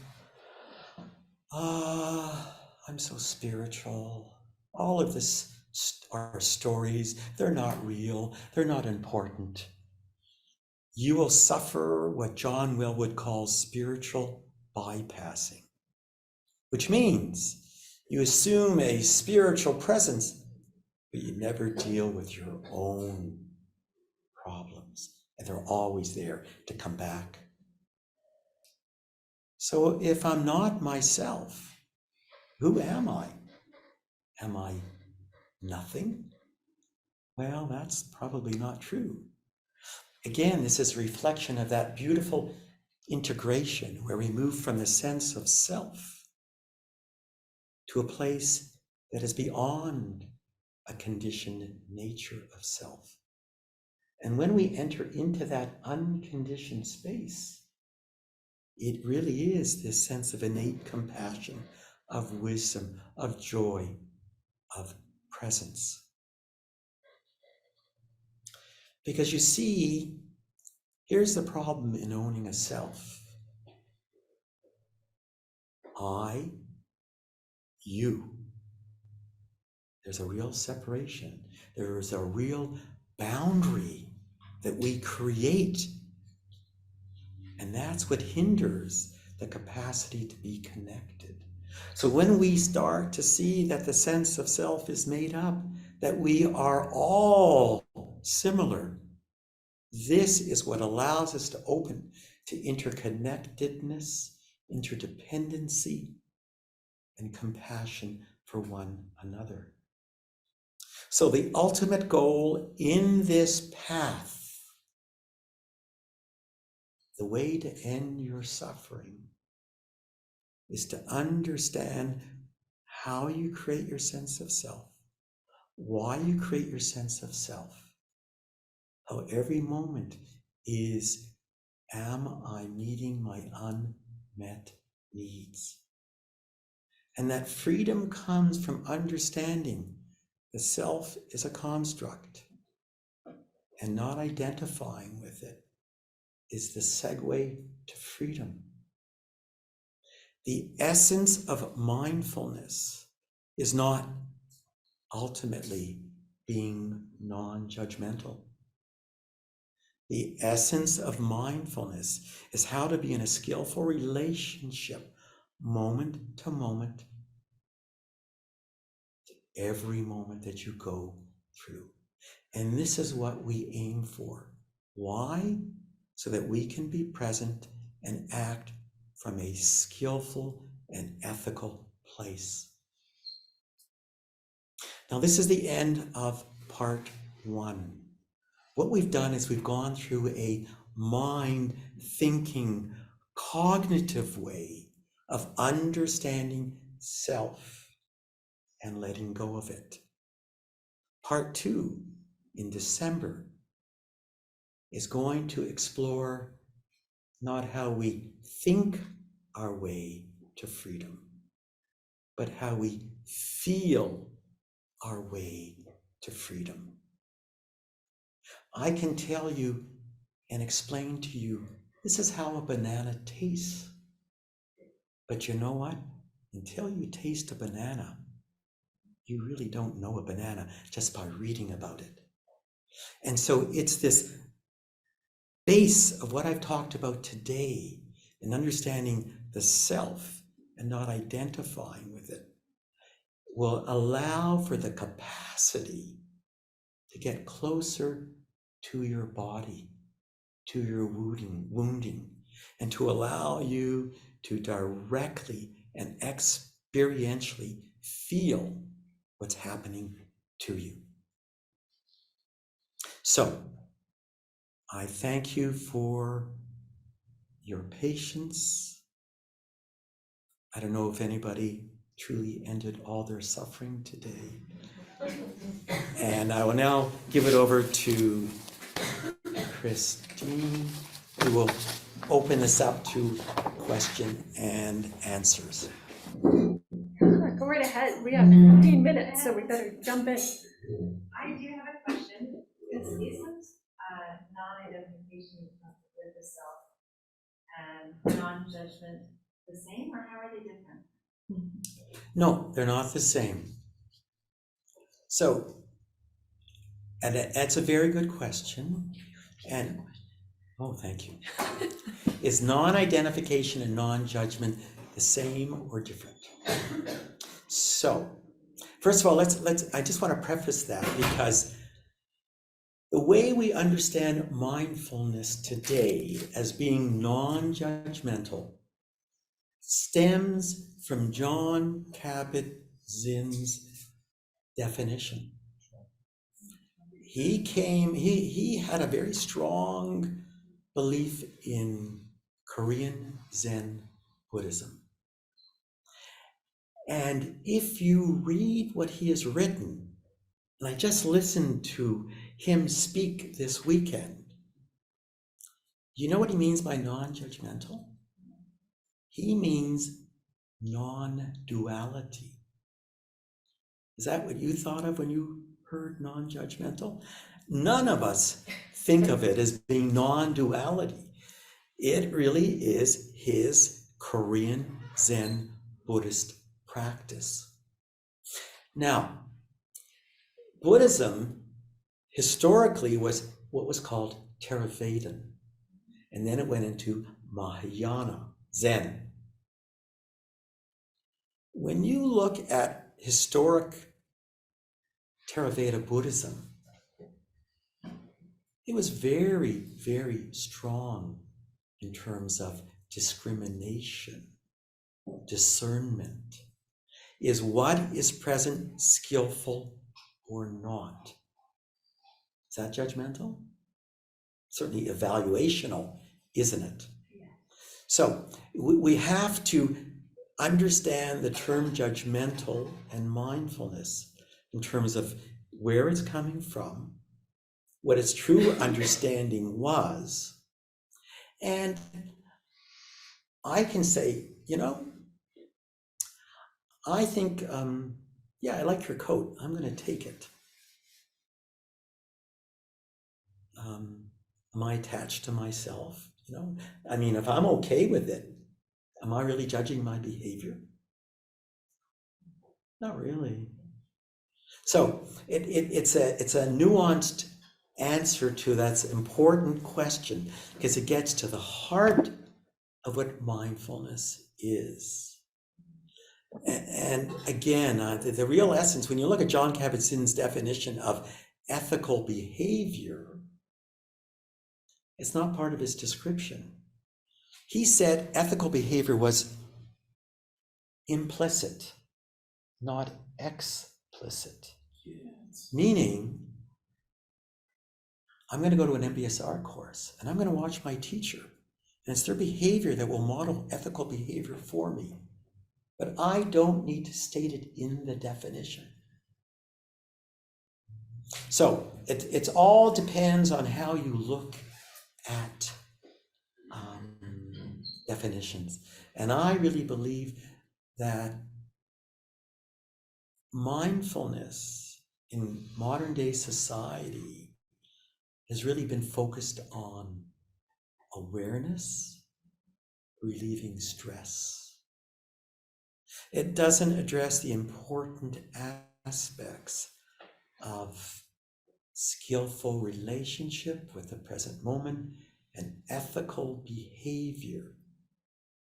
I'm so spiritual, all of this are stories, they're not real, they're not important, you will suffer what John Welwood calls spiritual bypassing, which means you assume a spiritual presence, but you never deal with your own problems, and they're always there to come back. So if I'm not myself, who am I? Am I nothing? Well, that's probably not true. Again, this is a reflection of that beautiful integration where we move from the sense of self to a place that is beyond a conditioned nature of self. And when we enter into that unconditioned space, it really is this sense of innate compassion, of wisdom, of joy, of presence. Because you see, here's the problem in owning a self. I, you. There's a real separation. There is a real boundary that we create. And that's what hinders the capacity to be connected. So when we start to see that the sense of self is made up, that we are all similar, this is what allows us to open to interconnectedness, interdependency, and compassion for one another. So the ultimate goal in this path, the way to end your suffering, is to understand how you create your sense of self, why you create your sense of self, how every moment is, am I meeting my unmet needs? And that freedom comes from understanding the self is a construct, and not identifying with it is the segue to freedom. The essence of mindfulness is not ultimately being non-judgmental. The essence of mindfulness is how to be in a skillful relationship, moment to moment, every moment that you go through. And this is what we aim for. Why? So that we can be present and act from a skillful and ethical place. Now, this is the end of part 1. What we've done is we've gone through a mind thinking, cognitive way of understanding self and letting go of it. Part 2 in December is going to explore not how we think our way to freedom, but how we feel our way to freedom. I can tell you and explain to you, this is how a banana tastes. But you know what? Until you taste a banana, you really don't know a banana just by reading about it. And so it's this base of what I've talked about today, and understanding the self and not identifying with it, will allow for the capacity to get closer to your body, to your wounding, and to allow you to directly and experientially feel what's happening to you. So, I thank you for your patience. I don't know if anybody truly ended all their suffering today. And I will now give it over to Christine, who will open this up to question and answers. Go right ahead. We have 15 minutes, so we better jump in. I do have a question. Isn't non-identification with the self and non-judgment the same, or how are they different? No, they're not the same. So, and that's a very good question. And, oh, thank you. Is non-identification and non-judgment the same or different? So, first of all, I just want to preface that, because the way we understand mindfulness today as being non-judgmental stems from Jon Kabat-Zinn's definition. he had a very strong belief in Korean Zen Buddhism. And if you read what he has written, and I just listened to him speak this weekend, you know what he means by non-judgmental? He means non-duality. Is that what you thought of when you heard non-judgmental? None of us think of it as being non-duality. It really is his Korean Zen Buddhist practice. Now, Buddhism historically was what was called Theravadan, and then it went into Mahayana Zen. When you look at historic Theravada Buddhism, it was very, very strong in terms of discrimination, discernment. Is what is present skillful or not? Is that judgmental? Certainly evaluational, isn't it? Yeah. So we have to understand the term judgmental and mindfulness in terms of where it's coming from, what its true understanding was. And I can say, I think, I like your coat. I'm going to take it. Am I attached to myself? If I'm okay with it, am I really judging my behavior? Not really. So it's a nuanced answer to that important question, because it gets to the heart of what mindfulness is. And again, the real essence, when you look at John Kabat-Zinn's definition of ethical behavior, it's not part of his description. He said ethical behavior was implicit, not explicit. Yes. Meaning, I'm going to go to an MBSR course and I'm going to watch my teacher, and it's their behavior that will model ethical behavior for me. But I don't need to state it in the definition. So it all depends on how you look at definitions. And I really believe that mindfulness in modern day society has really been focused on awareness, relieving stress. It doesn't address the important aspects of skillful relationship with the present moment and ethical behavior.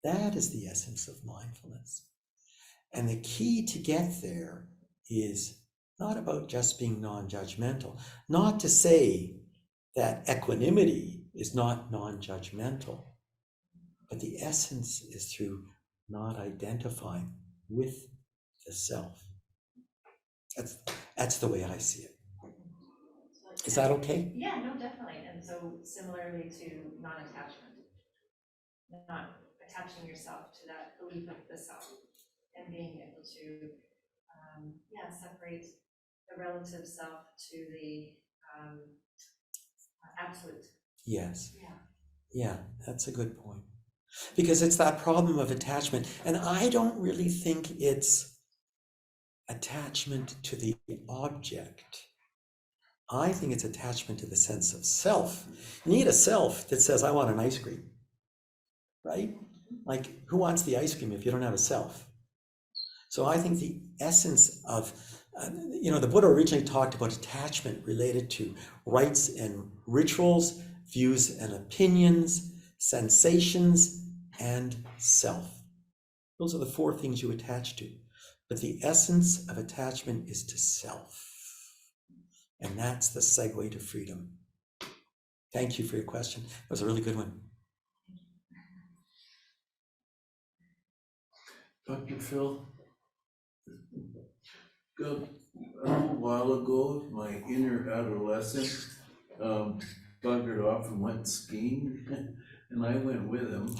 That is the essence of mindfulness. And the key to get there is not about just being non-judgmental. Not to say that equanimity is not non-judgmental, but the essence is through not identifying with the self. That's the way I see it. Is that okay? Yeah, no, definitely. And so similarly to non-attachment, not attaching yourself to that belief of the self and being able to, separate the relative self to the absolute. Yes. Yeah. Yeah, that's a good point. Because it's that problem of attachment. And I don't really think it's attachment to the object. I think it's attachment to the sense of self. You need a self that says, I want an ice cream, right? Like, who wants the ice cream if you don't have a self? So I think the essence of, the Buddha originally talked about attachment related to rites and rituals, views and opinions, sensations, and self. Those are the four things you attach to. But the essence of attachment is to self. And that's the segue to freedom. Thank you for your question. That was a really good one. Dr. Phil, a while ago, my inner adolescent buggered off and went skiing, and I went with him.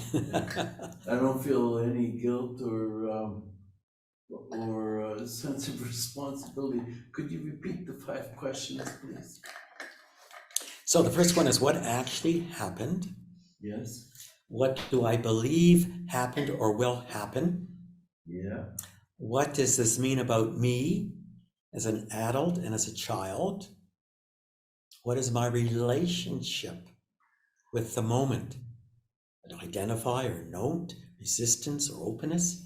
I don't feel any guilt or a sense of responsibility. Could you repeat the 5 questions, please? So the first one is, what actually happened? Yes. What do I believe happened or will happen? Yeah. What does this mean about me as an adult and as a child? What is my relationship with the moment? Identify or note, resistance or openness?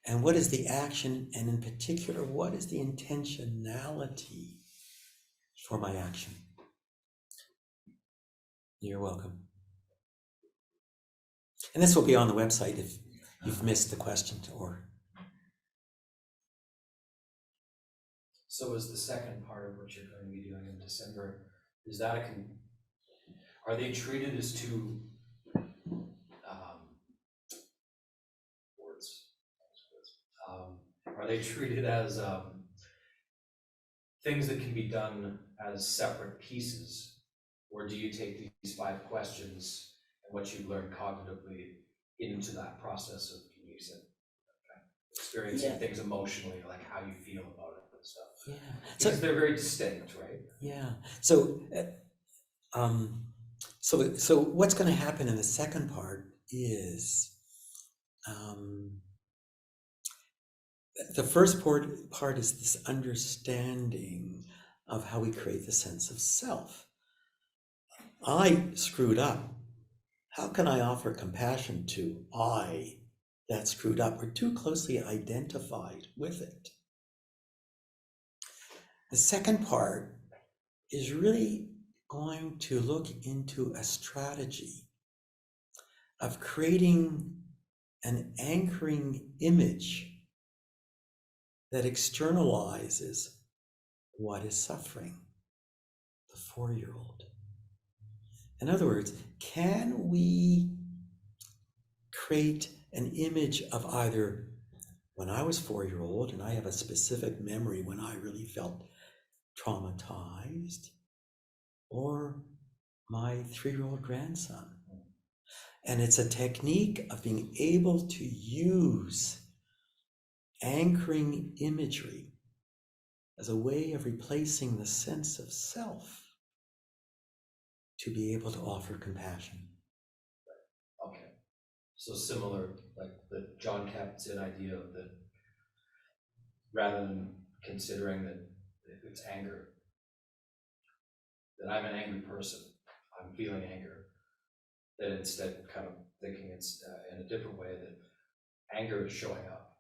And what is the action? And in particular, what is the intentionality for my action? You're welcome. And this will be on the website if you've missed the question or. So is the second part of what you're going to be doing in December, is that are they treated as two words? Are they treated as things that can be done as separate pieces? Or do you take these 5 questions and what you've learned cognitively into that process of, you said, experiencing things emotionally, like how you feel about it and stuff? Yeah. Because they're very distinct, right? Yeah. So, so what's going to happen in the second part is, the first part is this understanding of how we create the sense of self. I screwed up. How can I offer compassion to I that screwed up? We're too closely identified with it. The second part is really going to look into a strategy of creating an anchoring image that externalizes what is suffering, the 4-year-old. In other words, can we create an image of either when I was 4-year-old and I have a specific memory when I really felt traumatized, or my 3-year-old grandson? And it's a technique of being able to use anchoring imagery as a way of replacing the sense of self to be able to offer compassion. Okay. So similar, like the John Kabat-Zinn idea of that, rather than considering that if it's anger, that I'm an angry person, I'm feeling anger, that instead kind of thinking it's in a different way, that anger is showing up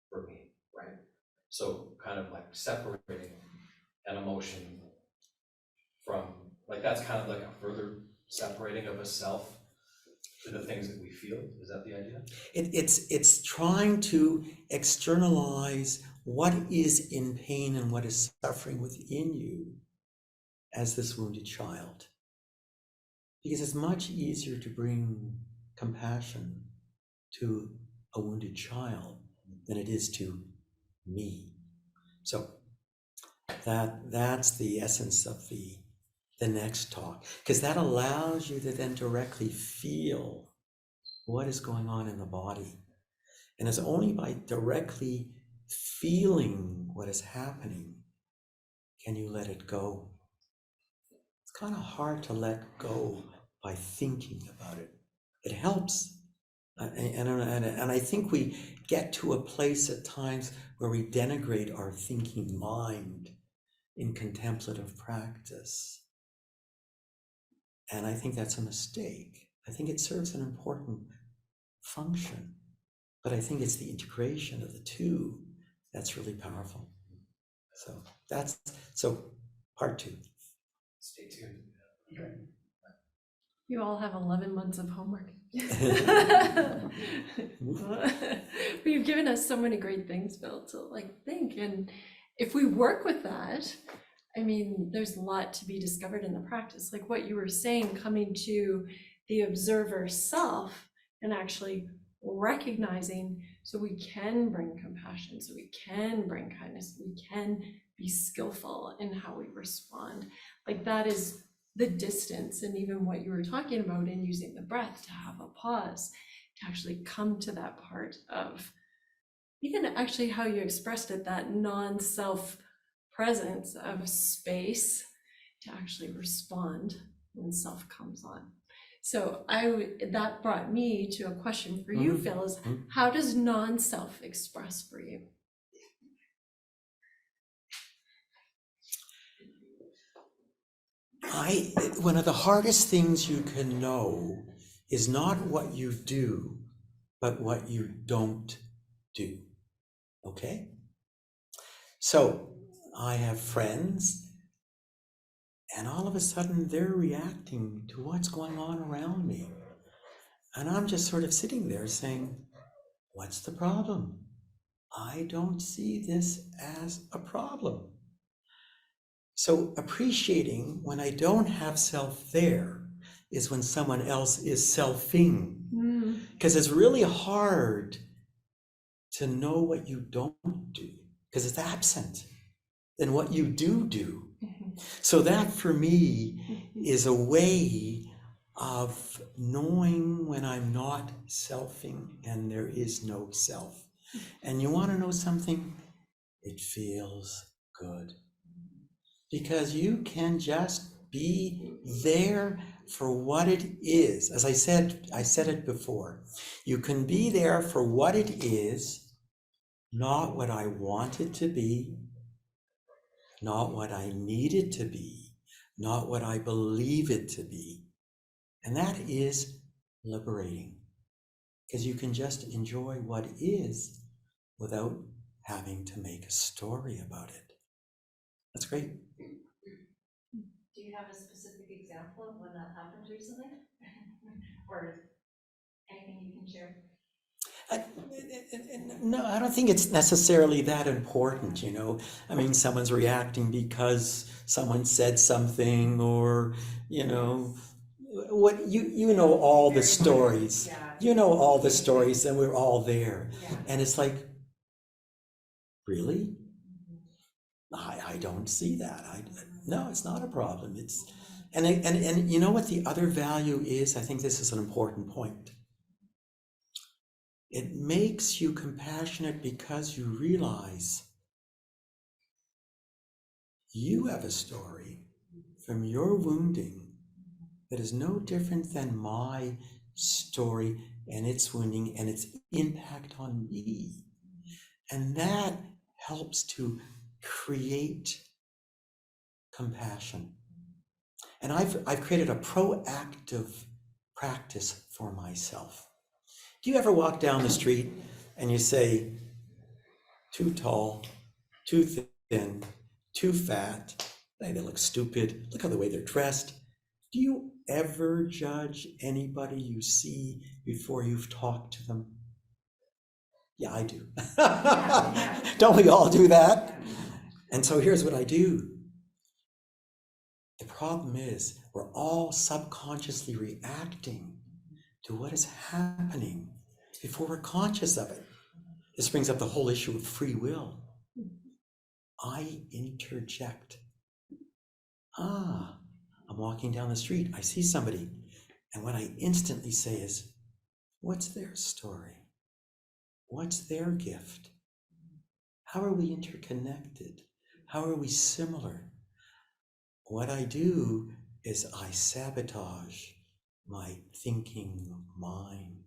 for me, right? So kind of like separating an emotion from, like that's kind of like a further separating of a self to the things that we feel. Is that the idea? It's trying to externalize what is in pain and what is suffering within you as this wounded child. Because it's much easier to bring compassion to a wounded child than it is to me. So that's the essence of the next talk, because that allows you to then directly feel what is going on in the body. And it's only by directly feeling what is happening can you let it go. It's kind of hard to let go by thinking about it. It helps. And I think we get to a place at times where we denigrate our thinking mind in contemplative practice. And I think that's a mistake. I think it serves an important function, but I think it's the integration of the two that's really powerful. So part 2. Stay tuned. You all have 11 months of homework. But you've given us so many great things, Bill, to think. And if we work with that, I mean, there's a lot to be discovered in the practice. Like what you were saying, coming to the observer self and actually recognizing, so we can bring compassion, so we can bring kindness, we can be skillful in how we respond. Like that is the distance, and even what you were talking about in using the breath to have a pause, to actually come to that part of even actually how you expressed it, that non-self presence of space to actually respond when self comes on. So that brought me to a question for you, Phil, is how does non-self express for you? One of the hardest things you can know is not what you do, but what you don't do. Okay? So I have friends, and all of a sudden they're reacting to what's going on around me. And I'm just sort of sitting there saying, what's the problem? I don't see this as a problem. So appreciating when I don't have self there is when someone else is selfing. Because it's really hard to know what you don't do, because it's absent than what you do. So that for me is a way of knowing when I'm not selfing and there is no self. And you want to know something? It feels good. Because you can just be there for what it is. As I said it before. You can be there for what it is, not what I want it to be, not what I need it to be, not what I believe it to be. And that is liberating, because you can just enjoy what is without having to make a story about it. That's great. Do you have a specific example of when that happened recently? Or anything you can share? No, I don't think it's necessarily that important, you know. I mean, someone's reacting because someone said something, or, you know, what you know all the stories. You know all the stories, and we're all there. And it's like, really? I don't see that. No, it's not a problem. And you know what the other value is? I think this is an important point. It makes you compassionate because you realize you have a story from your wounding that is no different than my story and its wounding and its impact on me. And that helps to create compassion. And I've created a proactive practice for myself. Do you ever walk down the street and you say, too tall, too thin, too fat, they look stupid, look how the way they're dressed? Do you ever judge anybody you see before you've talked to them? Yeah, I do. Don't we all do that? And so here's what I do. The problem is we're all subconsciously reacting to what is happening before we're conscious of it. This brings up the whole issue of free will. I interject. I'm walking down the street, I see somebody, and what I instantly say is, what's their story? What's their gift? How are we interconnected? How are we similar? What I do is I sabotage my thinking mind.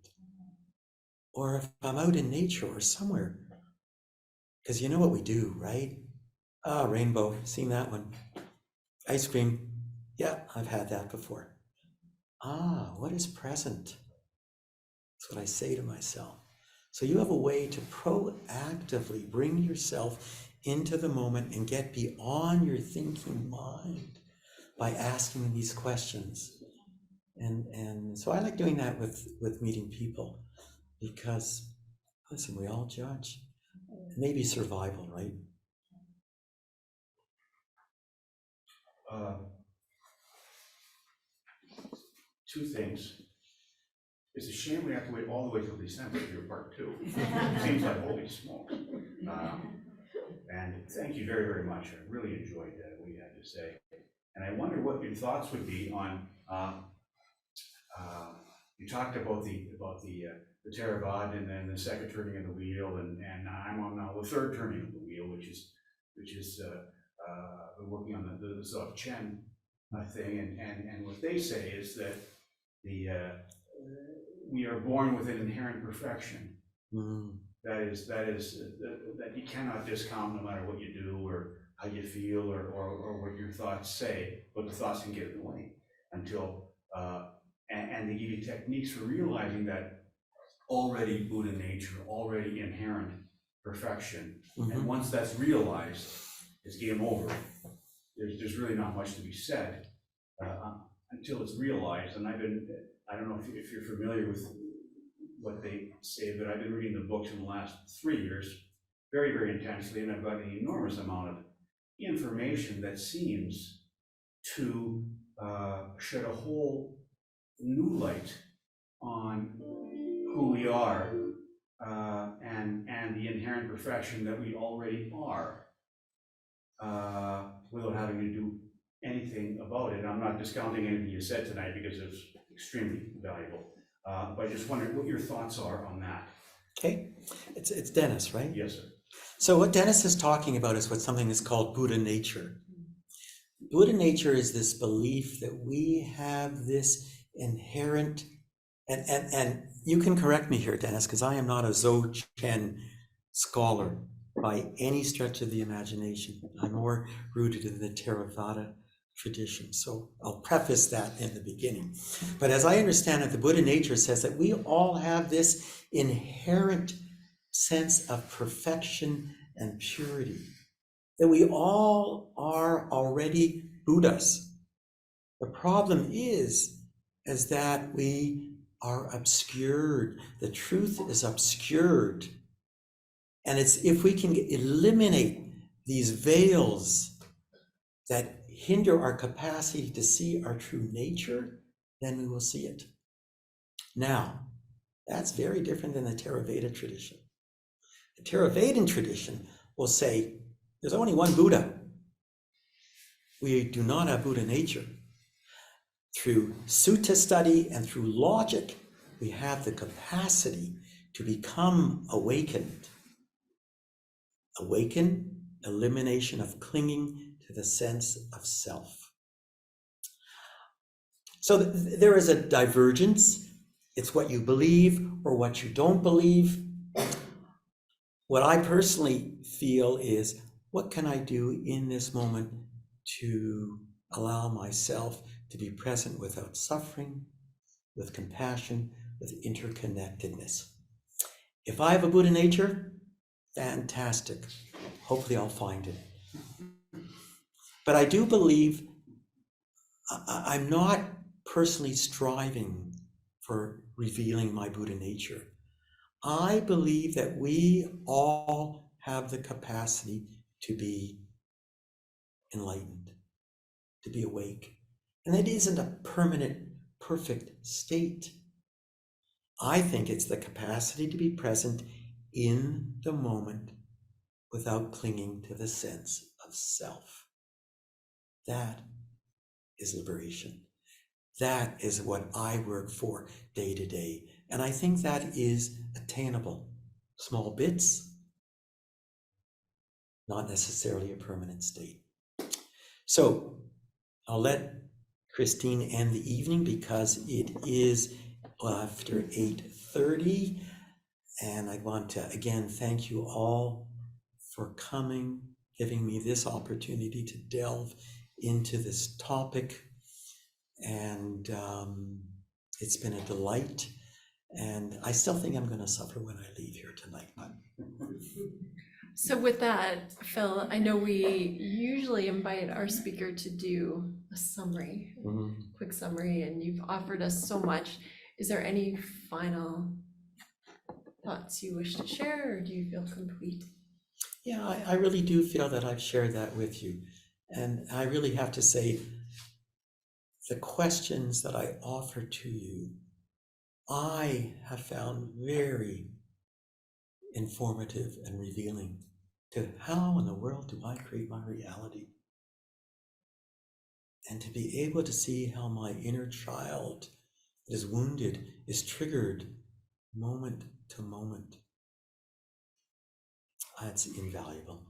Or if I'm out in nature or somewhere, because you know what we do, right? Rainbow, seen that one. Ice cream, yeah, I've had that before. What is present? That's what I say to myself. So you have a way to proactively bring yourself into the moment and get beyond your thinking mind by asking these questions. And so I like doing that with meeting people, because, listen, we all judge. Maybe survival, right? Two things. It's a shame we have to wait all the way till December for your part two. Seems like, holy smokes. And thank you very, very much. I really enjoyed what you had to say. And I wonder what your thoughts would be on, you talked about the Theravada and then the second turning of the wheel, and I'm on now the third turning of the wheel, which is working on the sort of Chen thing, and what they say is that we are born with an inherent perfection. That you cannot discount no matter what you do or how you feel or what your thoughts say, but the thoughts can get in the way until and they give you techniques for realizing that already Buddha nature, already inherent perfection. And once that's realized, it's game over. There's really not much to be said until it's realized. And I don't know if you're familiar with what they say, but I've been reading the books in the last 3 years very, very intensely, and I've got an enormous amount of information that seems to shed a whole new light on who we are and the inherent perfection that we already are without having to do anything about it. I'm not discounting anything you said tonight because it's extremely valuable. But I just wondered what your thoughts are on that. Okay, it's Dennis, right? Yes, sir. So what Dennis is talking about is what something is called Buddha nature. Buddha nature is this belief that we have this inherent, and you can correct me here, Dennis, because I am not a Dzogchen scholar by any stretch of the imagination. I'm more rooted in the Theravada tradition. So I'll preface that in the beginning. But as I understand it, the Buddha nature says that we all have this inherent sense of perfection and purity, that we all are already Buddhas. The problem is that we are obscured. The truth is obscured. And it's if we can eliminate these veils that hinder our capacity to see our true nature, then we will see it. Now, that's very different than the Theravada tradition. The Theravada tradition will say, there's only one Buddha. We do not have Buddha nature. Through sutta study and through logic, we have the capacity to become awakened. Awaken, elimination of clinging to the sense of self. So there is a divergence. It's what you believe or what you don't believe. What I personally feel is, what can I do in this moment to allow myself to be present without suffering, with compassion, with interconnectedness? If I have a Buddha nature, fantastic. Hopefully I'll find it. But I do believe I'm not personally striving for revealing my Buddha nature. I believe that we all have the capacity to be enlightened, to be awake. And it isn't a permanent, perfect state. I think it's the capacity to be present in the moment without clinging to the sense of self. That is liberation. That is what I work for day to day. And I think that is attainable. Small bits, not necessarily a permanent state. So I'll let Christine end the evening because it is after 8:30. And I want to again thank you all for coming, giving me this opportunity to delve into this topic. And it's been a delight. And I still think I'm going to suffer when I leave here tonight. But So with that, Phil, I know we usually invite our speaker to do a summary, quick summary, and you've offered us so much. Is there any final thoughts you wish to share, or do you feel complete? yeah, I really do feel that I've shared that with you. And I really have to say, the questions that I offer to you, I have found very informative and revealing. to how in the world do I create my reality? And to be able to see how my inner child that is wounded is triggered moment to moment. That's invaluable.